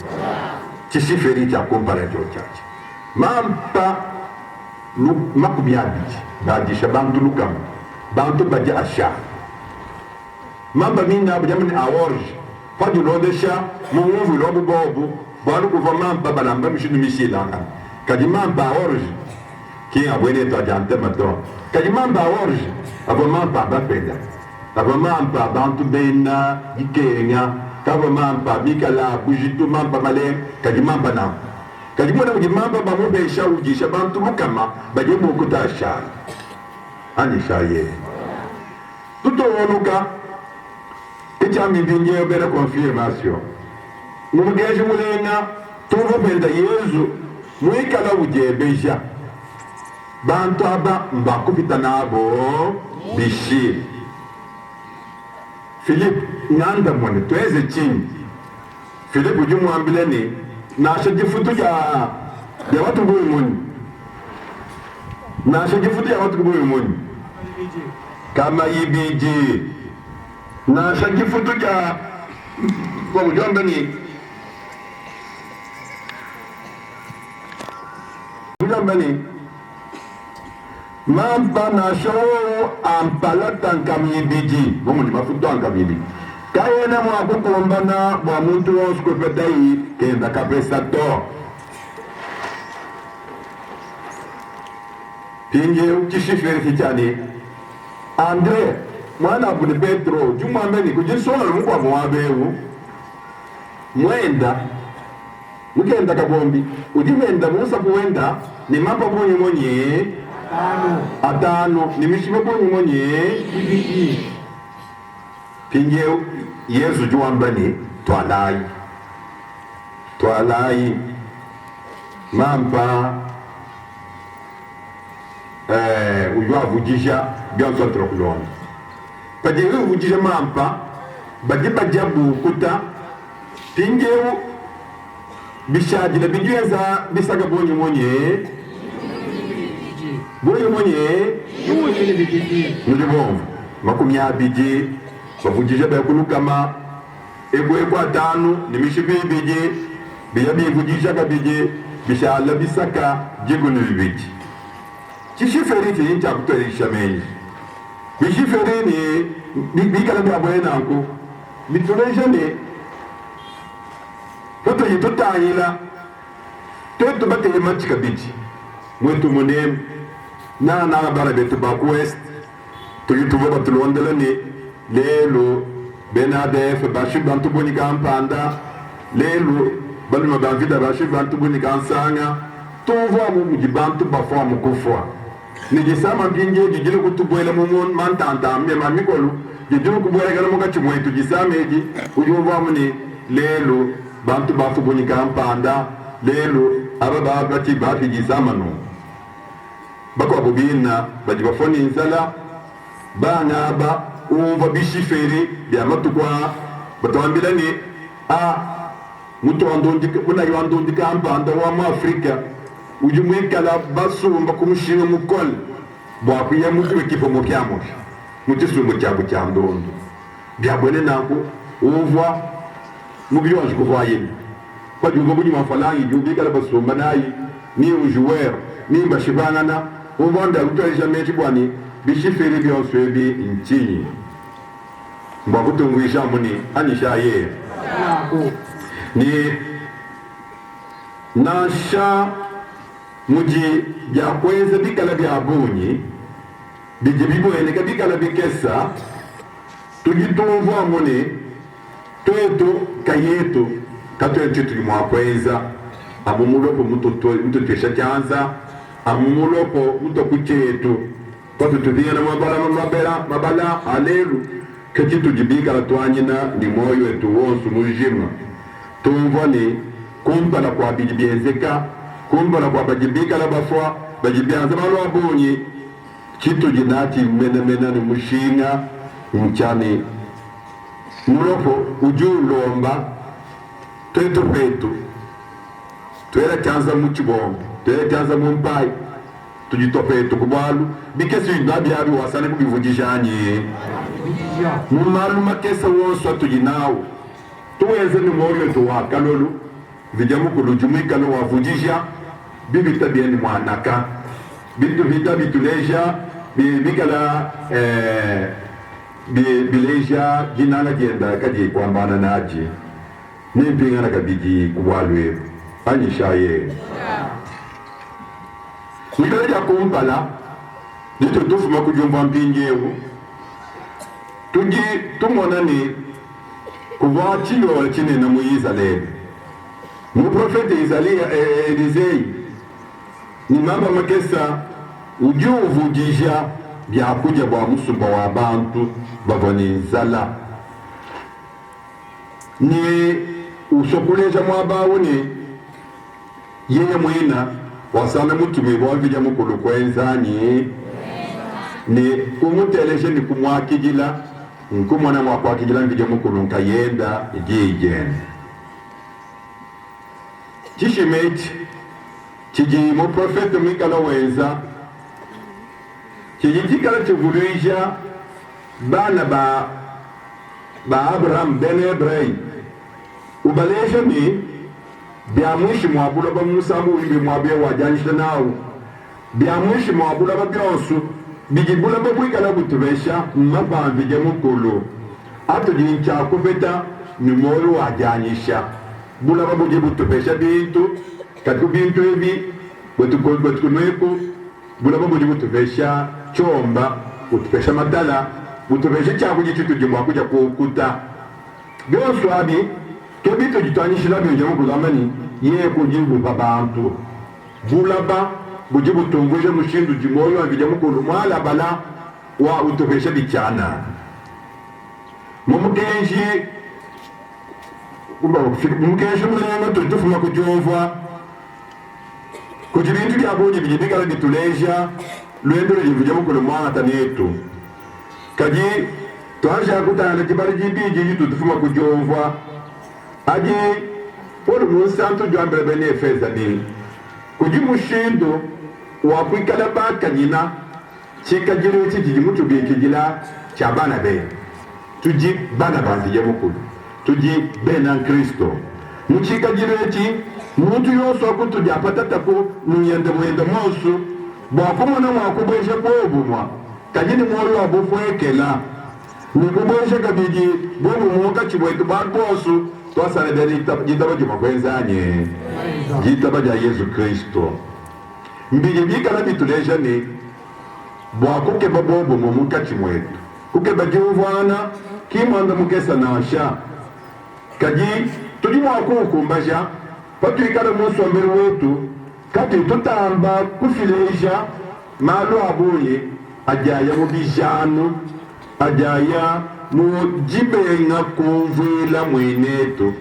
chishiferi cha komparajo chache mampa makubyabiji badisha bantu lukama bantu baja asha mamba mina bujamani aworji faju lodesha muumvu lobu bobu bwalu kuva mampa balamba mishinu mishilanga kadi mampa aworji ki abwene to jante mato kadi mampa aworji abo mampa bapenda abo mampa bantu bena ikenya kabo mampa mikala bujitu mampa male kadi mampa na kadi mwana mjimamba bamube shawujisha bantu lukama bajebu kutasha ani shaye tuto wonuka ichami binye bela confirmation mumugeje mulenga tuvo benda yezu mwikala ujebeja bantu aba mbakupita nabo bishi Philip nganda mwene tuweze chini Philip ujumu ambileni na shajifutu ya watu bui mwini na shajifutu ya watu bui mwini kama ibiji na shajifutu ya kwa ujombe ni ujombe ni mampa na show ampalata nkamibiji bomu ni mafuto nkamibiji kayena mwakukombana bwa muntu wonse kwepetayi kenda kapesa to pinje ukishifere kichani Andre mwana abune Petro jumwambeni kujisona lumukwa mwabewu mwenda mukenda kabombi ujimenda musa kuwenda ni mapa bonye monye atano ni mishiba bonye monye pinje Yesu juambani twalai mampa ujua vujisha bionso trokulonda pajewe vujisha mampa bajiba bukuta pingewu bishajila bijueza bisaga bonye monye nulibomvu makumi abiji bavujisha bekulukama ego atanu nimishibi biji biyabi vujisha kabiji bishala bisaka jigunu biji chishiferi ti ncha kutorisha menji bishiferi ni bikala byabwena nko bituleje ne toto yitotayila toto batele machika biji mwetu monem na bara betu bakwest to yutuvo batulondela ne lelo benadef bashi bantu boni kampanda lelo baluma banvida bashi bantu boni kansanga tuvo mu mujibantu bafwa mukufwa nijisama mpinje jijile kutubwele mumun mantanta mme mamikolu jijile kubwele gala mukachi mwetu jisameji ujuva muni lelo bantu bafu boni kampanda lelo ababa bati bafi jisama no bako abubina bajibafoni insala bana ba umva bishiferi bya matukwa batawambila ni mutu wandondika kuna yandondika ambanda wa mu Afrika ujumwikala basumba kumushinga mukol bwakuye mutu ekipo mokyamo mutu sumbo cyabo cyandondo byabone nako umva mubyonje kuvaye kwa jugo bunyi mafalangi jubikala basumba nayi ni ujuwer ni bashibana umvonda utorisha mechi bwani bishiferi byonse bi inchinyi mbakutungwisha muni anishaye ni nasha muji byakweze bikala byabunyi bije bibweneka bikala bikesa tugitumva muni twetu kayetu katwetu tulimwakweza amumulopo mutotwesha chanza amumulopo mutokuchetu kwa tutuvina mabala alelu kati tujibika la twanyina ni moyo wetu wonsu mujima tumvoni kumpala kwa bijibiezeka kumpala kwa bajibika la bafwa bajibianza malo abonyi kitu jinati mena ni mushinga mchani muloko ujulomba twetu petu twera chanza muchibombe twera chanza mumpai tujitopetu kubalu bikesi ngabi abi wasane kubivujishanye mumalu makesa wonso tujinawo tuweze ni moyo tu wakalolu vijamu kulujumika no wavujisha bibita bieni mwanaka bitu vita bituleja bikala bileja jinala jenda kaji kwambana naji nimpingana kabiji kubalwe anyishaye Nitaleja kumpala nito tufuma kujumba mpinjewu tuji tumona ni kuva chilo chine na muizaleli mu profete Isalia Elisei ni mamba makesa ujuvujisha bya kuja bwa musumba wa bantu bavani zala ni usokuleja mwabawo ni yeye mwina wasana mutumi bwavija mukulu kwenzani ni kumuteleje ni kumwakijila nkumwana mwakwakijila mvija mukulu nkayenda igijene chishimeti chiji mu profete mikala wenza chiji chikala chivulisha bana ba Abraham ben Ebrei ubaleje mi bya mwishi mwabula ba Musa mu imbe mwabye wajanjira nawo bya mwishi mwabula ba byonsu bijibula ba bwikala butubesha mabamvije mukulu atujincha kubeta ni moro wajanyisha bula ba buje butubesha bintu katu bintu ebi wetukunweko bula ba buje butubesha chomba butubesha matala butubesha chakuje chitujimwa kuja kukuta byonsu abi kebito jitanyishira byo mukuzamani ye kujibu babantu bulaba bujibu tunguje mushindu jimoyo avije mukulu mwala bala wa utopesha bichana mumukenji muleno tutufuma kujumva kujibintu byabonye bijibikala bituleja lwendo livije mukulu mwana tanetu kaji twaja kutana kibali jibiji tutufuma kujumva aje polo musantu jambele bene feza ni kujimushindo wa kwikala baka nyina chikajiro chiji mutu bikijila cha bana be tuji bana banzi ya mukulu tuji bena Kristo muchikajiro echi mutu yoso akutuja patata ko nuyende mwende mosu bwakumona mwakubesha kwobumwa kajini mwolo abufwekela nikubesha kabiji bobu mwaka chibwetu bakosu twasana dali jitaba juma kwenzanye jitaba ja Yesu Kristo mbije bikala bituleja ni bwakuke babobo mu mukachi mwetu kuke bajuvana kimanda mukesa nasha kaji tulimo akukumbaja patwikala musomero wetu kati tutamba kufileja malo abuye ajaya mu bijano ajaya mu jibenga kuvila mwenetu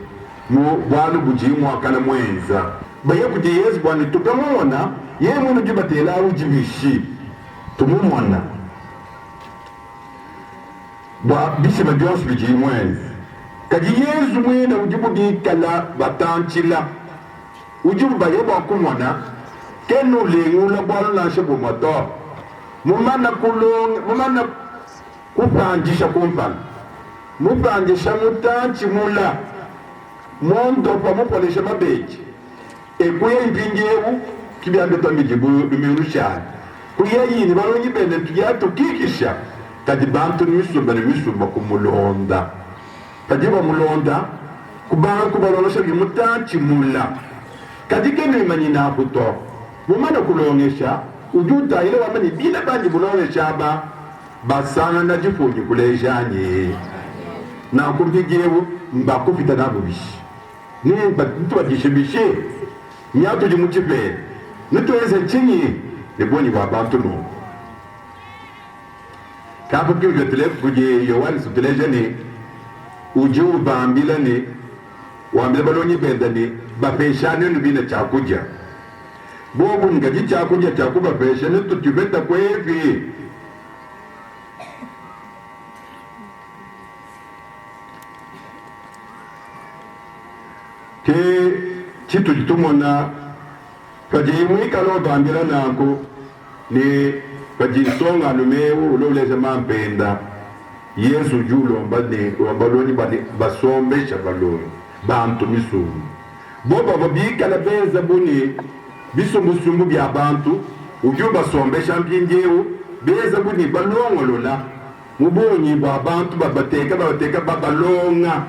mu bwanu bujimu akala mwenza baye kuje Yesu bwana tukamona ye munu jibatela ujibishi tumumona bwa bisi majosu bijimu mwenza kaji Yesu mwena ujibu dikala batanchila ujibu baye bakumona kenu lengula bwala shebo moto mumana kupanjisha kumpana mupanjisha mutanchi mula mondo pa mupolesha mabeji ekuye impinjewu kibyambe tambijibu lumirushana kuye yini balonyi bene tuyatu kikisha kadi bantu nisumba kumulonda kadi mulonda kubanga kubalolosha mutanchi mula kadi kene manina kuto mumana kulongesha ujuta ile wamani bila banji bulongesha ba basanga na jifunyi kulejanye na kumpijewu mbakufita nabo bishi ni batubadishimishe nyatu jimuchipe nituweze chinyi nebonyi ba bantu no kapo ki ujotele kuje yowani sutele jani uju bambila ni wambila balonyi benda ni bapeshane nubina chakuja bobu ngaji chakuja chakuba peshane tutubeta kwevi ke chitu jitumona kaji mwika lo bambila nako ni kaji songa numeu uloleze mampenda Yesu julo baloni basombesha baloni bantu misumu boba babika la benza buni bisumbu bya bantu uju basombesha mpinjeu beza buni balongolola mubonyi bwa bantu babateka babalonga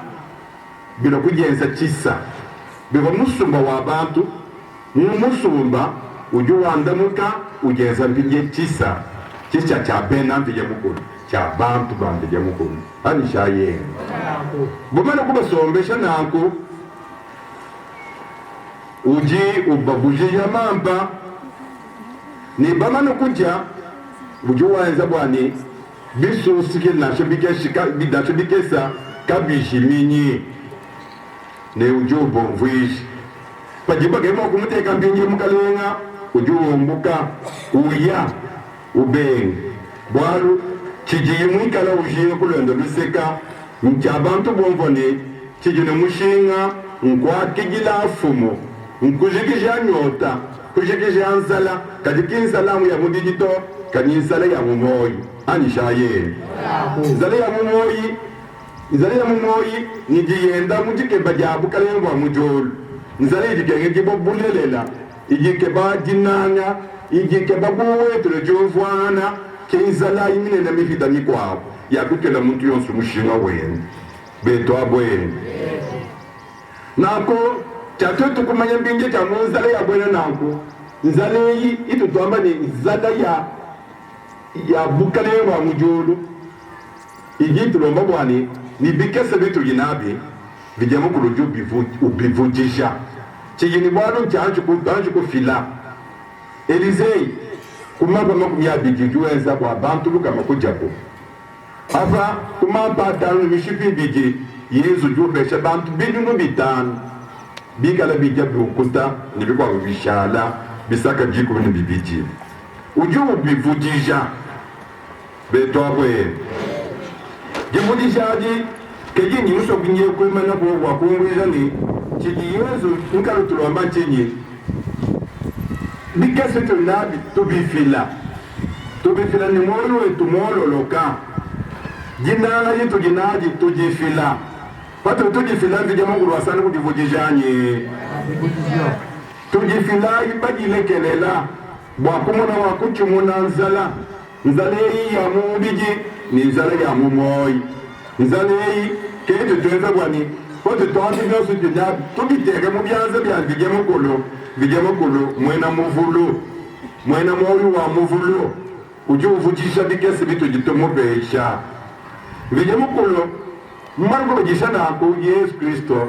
bilo kujenza chisa biba musumba wa bantu musumba uju wandamuka ujenza mpinje chisa cha bena mpinje mukuru cha bantu bande mukuru ani shaye bomana kubasombesha nako uji ubabuje ya mamba ni bamana kuja uju waenza bwani biso sike na shobike shika bidashobikesa kabishi minyi ne uju bonvuishi pajiba kemo kumuteka mbinje mukalenga uju ombuka uya ubeng bwaru chijiye mwikala ujiye kulendo luseka nchabantu bomvone chijine mushinga nkwakigila afumo nkujikisha nyota kujikisha ansala kadikinsalamu ya mudijito kaninsala ya mumoyi anishaye nzala ya mumoyi nijiyenda mujike bajabu kalengwa mujolu nzala ijikenge kibobulelela ijike bajinanga ijike babuwetule jovwana kenzala imine na mifita mikwao ya kutela muntu yonsu mushinga wenu beto abwenu nako chatoto kumanya mbinje cha munzala ya bwena nako nzala yi itutwamba ni nzala ya bukale wa mujulu igitu lomba bwani ni bikese bitu jinabi vijemu kuruju ubivujisha chijini bwanu chanchu kufila Elizei kumapa makumya bijujuenza kwa bantu luka makujapo ava kumapa tanu mishipi biji Yesu jupesha bantu bidunu bitanu bikala bijabu ukuta nibikwa bishala bisaka jiku ni bibiji uju bivujisha betobwe jivujishaji keji nyuso kunye kwemana kwa wakumbwiza ni chiji Yesu nkalu tulomba chinyi bikese tunabi tubifila ni moyo wetu molo loka jinala yitu jinaji tujifila pato tujifila vijama kuruwasani kujivujijanye tujifila ibajilekelela wakumuna wakuchumuna nzala yi ya mubiji ni nzala ya mumoyi nzala yi keje tuenza kwani pato tuanzi nyosu jinabi tubitege mubyanza bya vijama kulu mwena muvulu mwena moyo wa muvulu uju uvujisha bikese bitu jitomo besha vijama kulu mmargo bajisha nako Yesu Kristo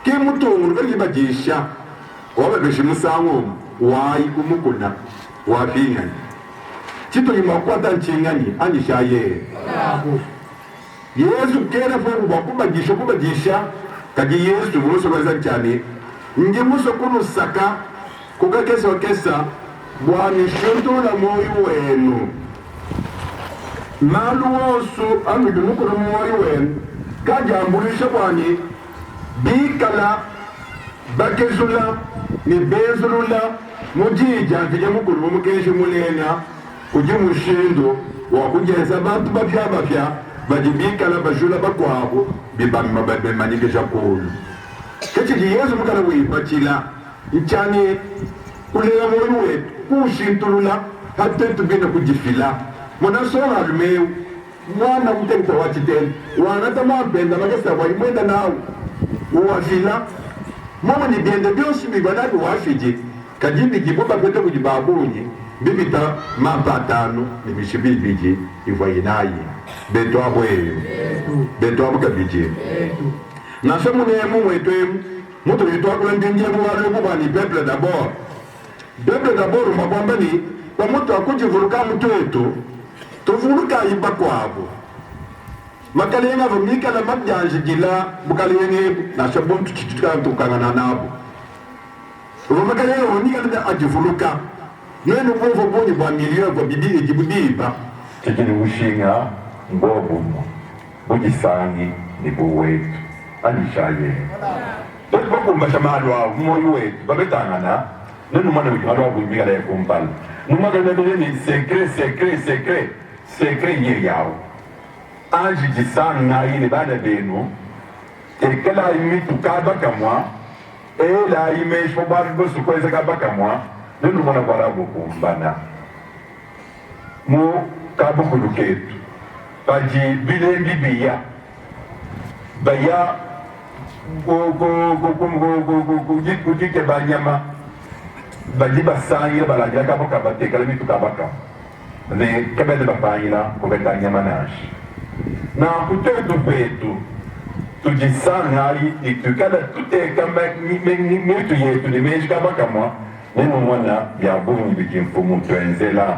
ke mutungu bajisha wabe beshimusango wayi kumukuna wafingani chito yimakwata nchingani anishaye Yesu kera fo kubajisha kaji Yesu muso baza cyane nge muso kuno saka kuga kesa bwani shundula moyo wenu malu wosu amidunu kuno moyo wenu kajambulisha bwani bikala bakezula ni bezulula mujija vije mukuru mukeshe mulena uji mushindo wa kujenza bantu bapya bajibikala bajula bakwabo bibamma babemanike kulu kechi Yesu mukala wipachila nchani kulela moyo wetu kushintulula hata tubina kujifila mwana sola lumeu mwana mtenta wachiteni wana tamapenda makasa waimwenda nao uwafila mama ni biende byosi mibanabi wafiji kajibi jibuba pete kujibabunyi bibita mapatano ni mishibibiji ivainayi beto abweyo beto abukabiji nasemu nemu mwetwemu mutu yitwakula ndinjemu walububani peuple d'abord mabomba ni kwa mutu akujivuruka mtu wetu tovuluka yiba kwabo makalenga vumika la mabjanje gila bukalenge na shabon tukangana nabo vumakalenga vumika la ajivuluka nene bovo bonye bwa miliyo kwa bidii jibudiba tikini ushinga ngobumo bugisangi ni buwetu anishaye bakumba shamali wa moyo wetu babetangana nenu mwana wikimali wa buimika la ya kumpala numagana ni secret nye yao anji jisang na ini bana benu ekala imi tukaba kamwa ela ime shobar gosu kweza kaba kamwa nenu mwana wala bukumbana mu kabu kuluketu baji bilendi biya baya kujike banyama baji basangi balajira kabo kabateka lemi tukabaka ne kabede bapanyila kubeta nyama nashi na kutetu petu tujisanga itukada tuteka mitu yetu ni meji kabaka mwa neno mwana ya bunyi bikimfumu tuenzela.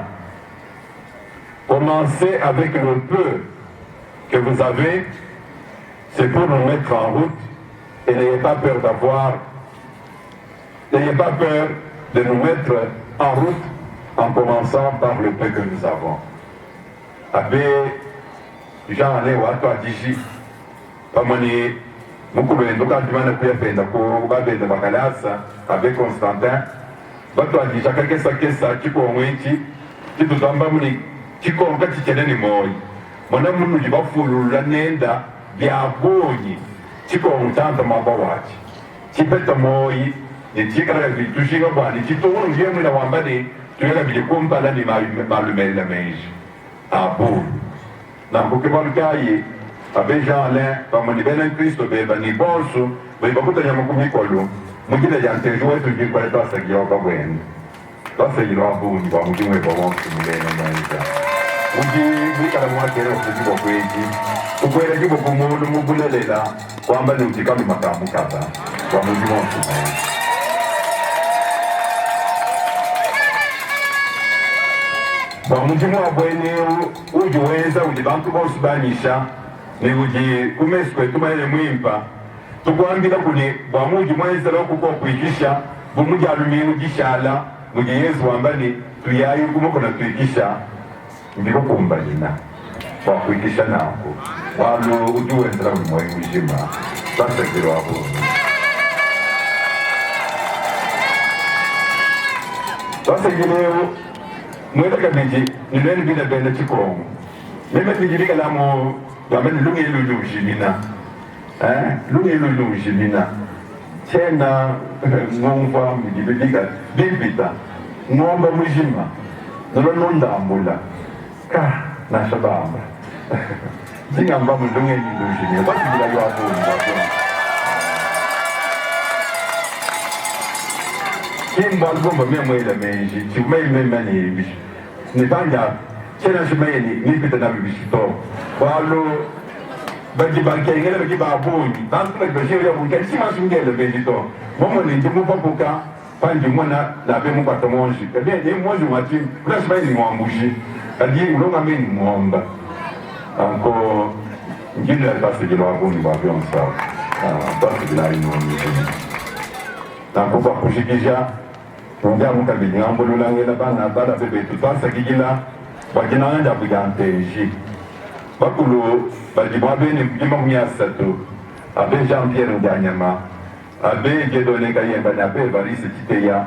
Commencez avec le peu que vous avez, c'est pour nous mettre en route et n'ayez pas peur de nous mettre en route en commençant par le peu que nous avons. Abbé Jean Lewa, Diji, Pamani, Mukubendo, Kadimana Kuyapenda, Kubabe de Bakalasa, Abbé Constantin, Bato Adija, Kesa, Chiko Mwenchi, Tito Zambamuni, Chiko Mkati Cheneni Moi, Mona Munu Jibafulu, Lanenda, Biaboni, Chiko Mtanta Mabawachi, Chipeta Moi, ni Chikara Tushinga Bani, Chito Ungiemu na Wambani, Tuyaka Bilikumpa Lani Malumela Meiji, Abu. Na Kukibalukaye, Abbé Jean Alain, Pamani Belen Christo Beba, ni Bonsu, Bebakuta Yamakumikolu, Mugina Yantejouet, tu dis quoi, toi, c'est qu'il y a pas bon. Toi, c'est qu'il y a pas bon, tu vas me dire, mais bon, tu me l'as dit. On dit, qu'à la moitié, on se dit, beaucoup de tu peux aller beaucoup de monde, mon boulet est là, pour en bas, nous dit, comme il m'a fait mon kata, pour me dire, mon souverain. Bon, nous disons, où je vois ça, où les banques vont se bannir, mais vous dites, où est-ce que tu m'as aimé pas? Tukuambira kuni bwamuji mwezi loko kwa kuikisha bumuji alumini ujishala muji yesu wambani tuyayi kumoko na tuikisha ndiko kumbalina kwa kuikisha nako walu ujuwe nzira mwe mjima sasa kiro hapo sasa gileo mwenda kabiji nileni bila benda chikomu mime nijirika lamo wameni lungi ilu ujimina lungilulungilina tena ngomva mgibika bibita ngomba mujima nolondambula ka nashabamba zingamba mulungilulungilina basibila yabunda kimba ngomba memwela meji chimememani bishi nibanja tena shimeni nipita na bishi to walo bagi ngela bagi babuni tantu bagi bashiri ya bunga si masu ngela bendito momo ni timu papuka panji mwana la be mu patomonji kadi ni mmoja mati kuna sibai ni mwambushi kadi ulonga mimi muomba anko ngila basi jilo babuni ba bion sawa basi bila ino ni tanko kwa kushikisha ndia mukabili ngambulu langela bana bada bebe tutasa kigila bagina anda buganteji bakulu bajibwa bene kujima kumyasatu abe Jean-Pierre Nganyama abe Gedone Kayemba na abe Varisi Chiteya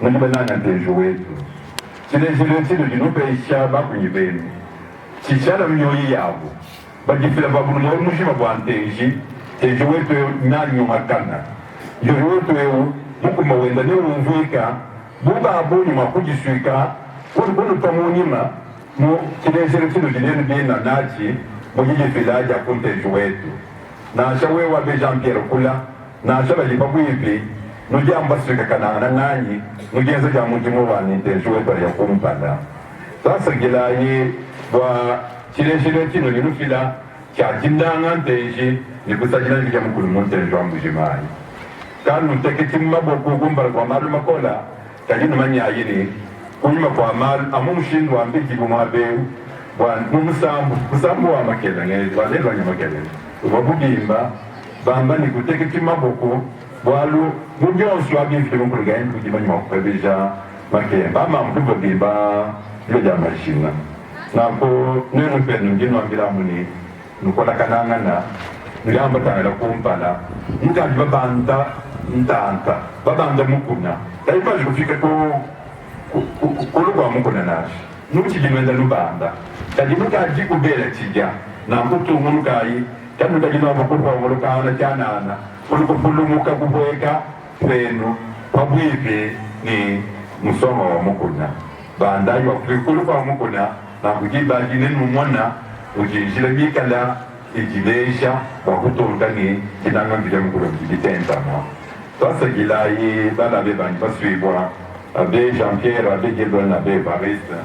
ngiba nana tejo wetu chile jinupe isha bakunyibeni chichala mnyoyi yabo bajifira babunu mwa mushima bwanteji tejo wetu nanyo makana yo wetu eu muku mawenda ne umvika buba abonyi makujiswika bunu pamunima mu chile jinenu bina nachi mujiji filaja kunteju wetu na shawe wa be Jean-Pierre kula na shaba lipa kuipi nuji ambasika kanana nanyi nuji enzo ja mujimu wa ninteju wetu ya kumpanda sasa gila yi wa chile chino linufila cha jindanga nteji ni kusajina nija mkulu munteju wa mujimai kanu tekiti mbaboku kumbara kwa malu makola kajinu manya yini kunyuma kwa malu amu mshindu wa mbiki kumabeu musambu wa makelenge balelwanya makelenge wabugimba bamba ni kuteke kimaboko bwalu mubyonsi wabimfite mukulugani kugima nyuma kukwebesha makemba ama mkubo bimba yoja mashina nako nenu penu ngino ambilamuni nukola kanangana nuyamba tangela kumpala mutali babanda ntanta babanda mukuna taipaji kufika kulugwa mukuna nashi nuchijimenda nubanda kadi mukaji kubela chija na mkutu munukai kanu kajina wakulwa mulukana chanana kulukupulumuka kubweka penu pabwipe ni musomo wa mukuna bandayi wakulukwa wa mukuna na kujibaji nenu mwana ujinjila mikala ijilesha wakutulukani kinanga mbile mukula mjitentama sasa gilayi bala bebanyi baswibwa abe Jean-Pierre abe Gilbert abe Barista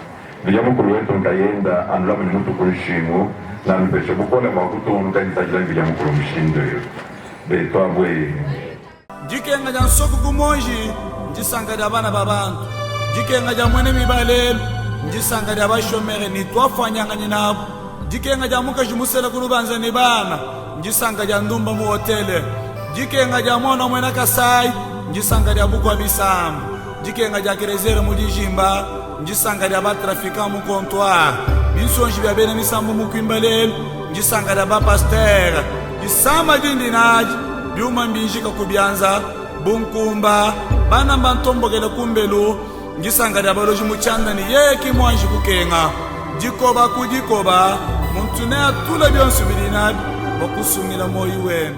bila mukulu wetu nkayenda anulamu ni mutu kulishimu na mpeshe bukole mwakutuluka nitajila bila mukulu mshindo betwa bwe jikenga ja nsoku kumonji njisanga ja bana babantu jikenga ja mwene mibalelu njisanga ja bashomere ni twafanyanga nyinabo jikenga ja muka jimusela kulubanza ni bana njisanga ja ndumba mu hotele jikenga ja mwana mwena Kasai njisanga ja bukwa bisambu jikenga ja kerezere mu dijimba njisanga ja batrafika mu comptoir binsonji bya bene misambu mu kwimbalelu njisanga ja ba pasteur jisama dindinaji byuma mbinjika kubyanza bunkumba bana mbantombogele kumbelu njisanga ja baloji muchanda ni yeki mwanji kukenga jikoba kujikoba muntu ne atula byonsu bilinabi bakusumira moyo wenu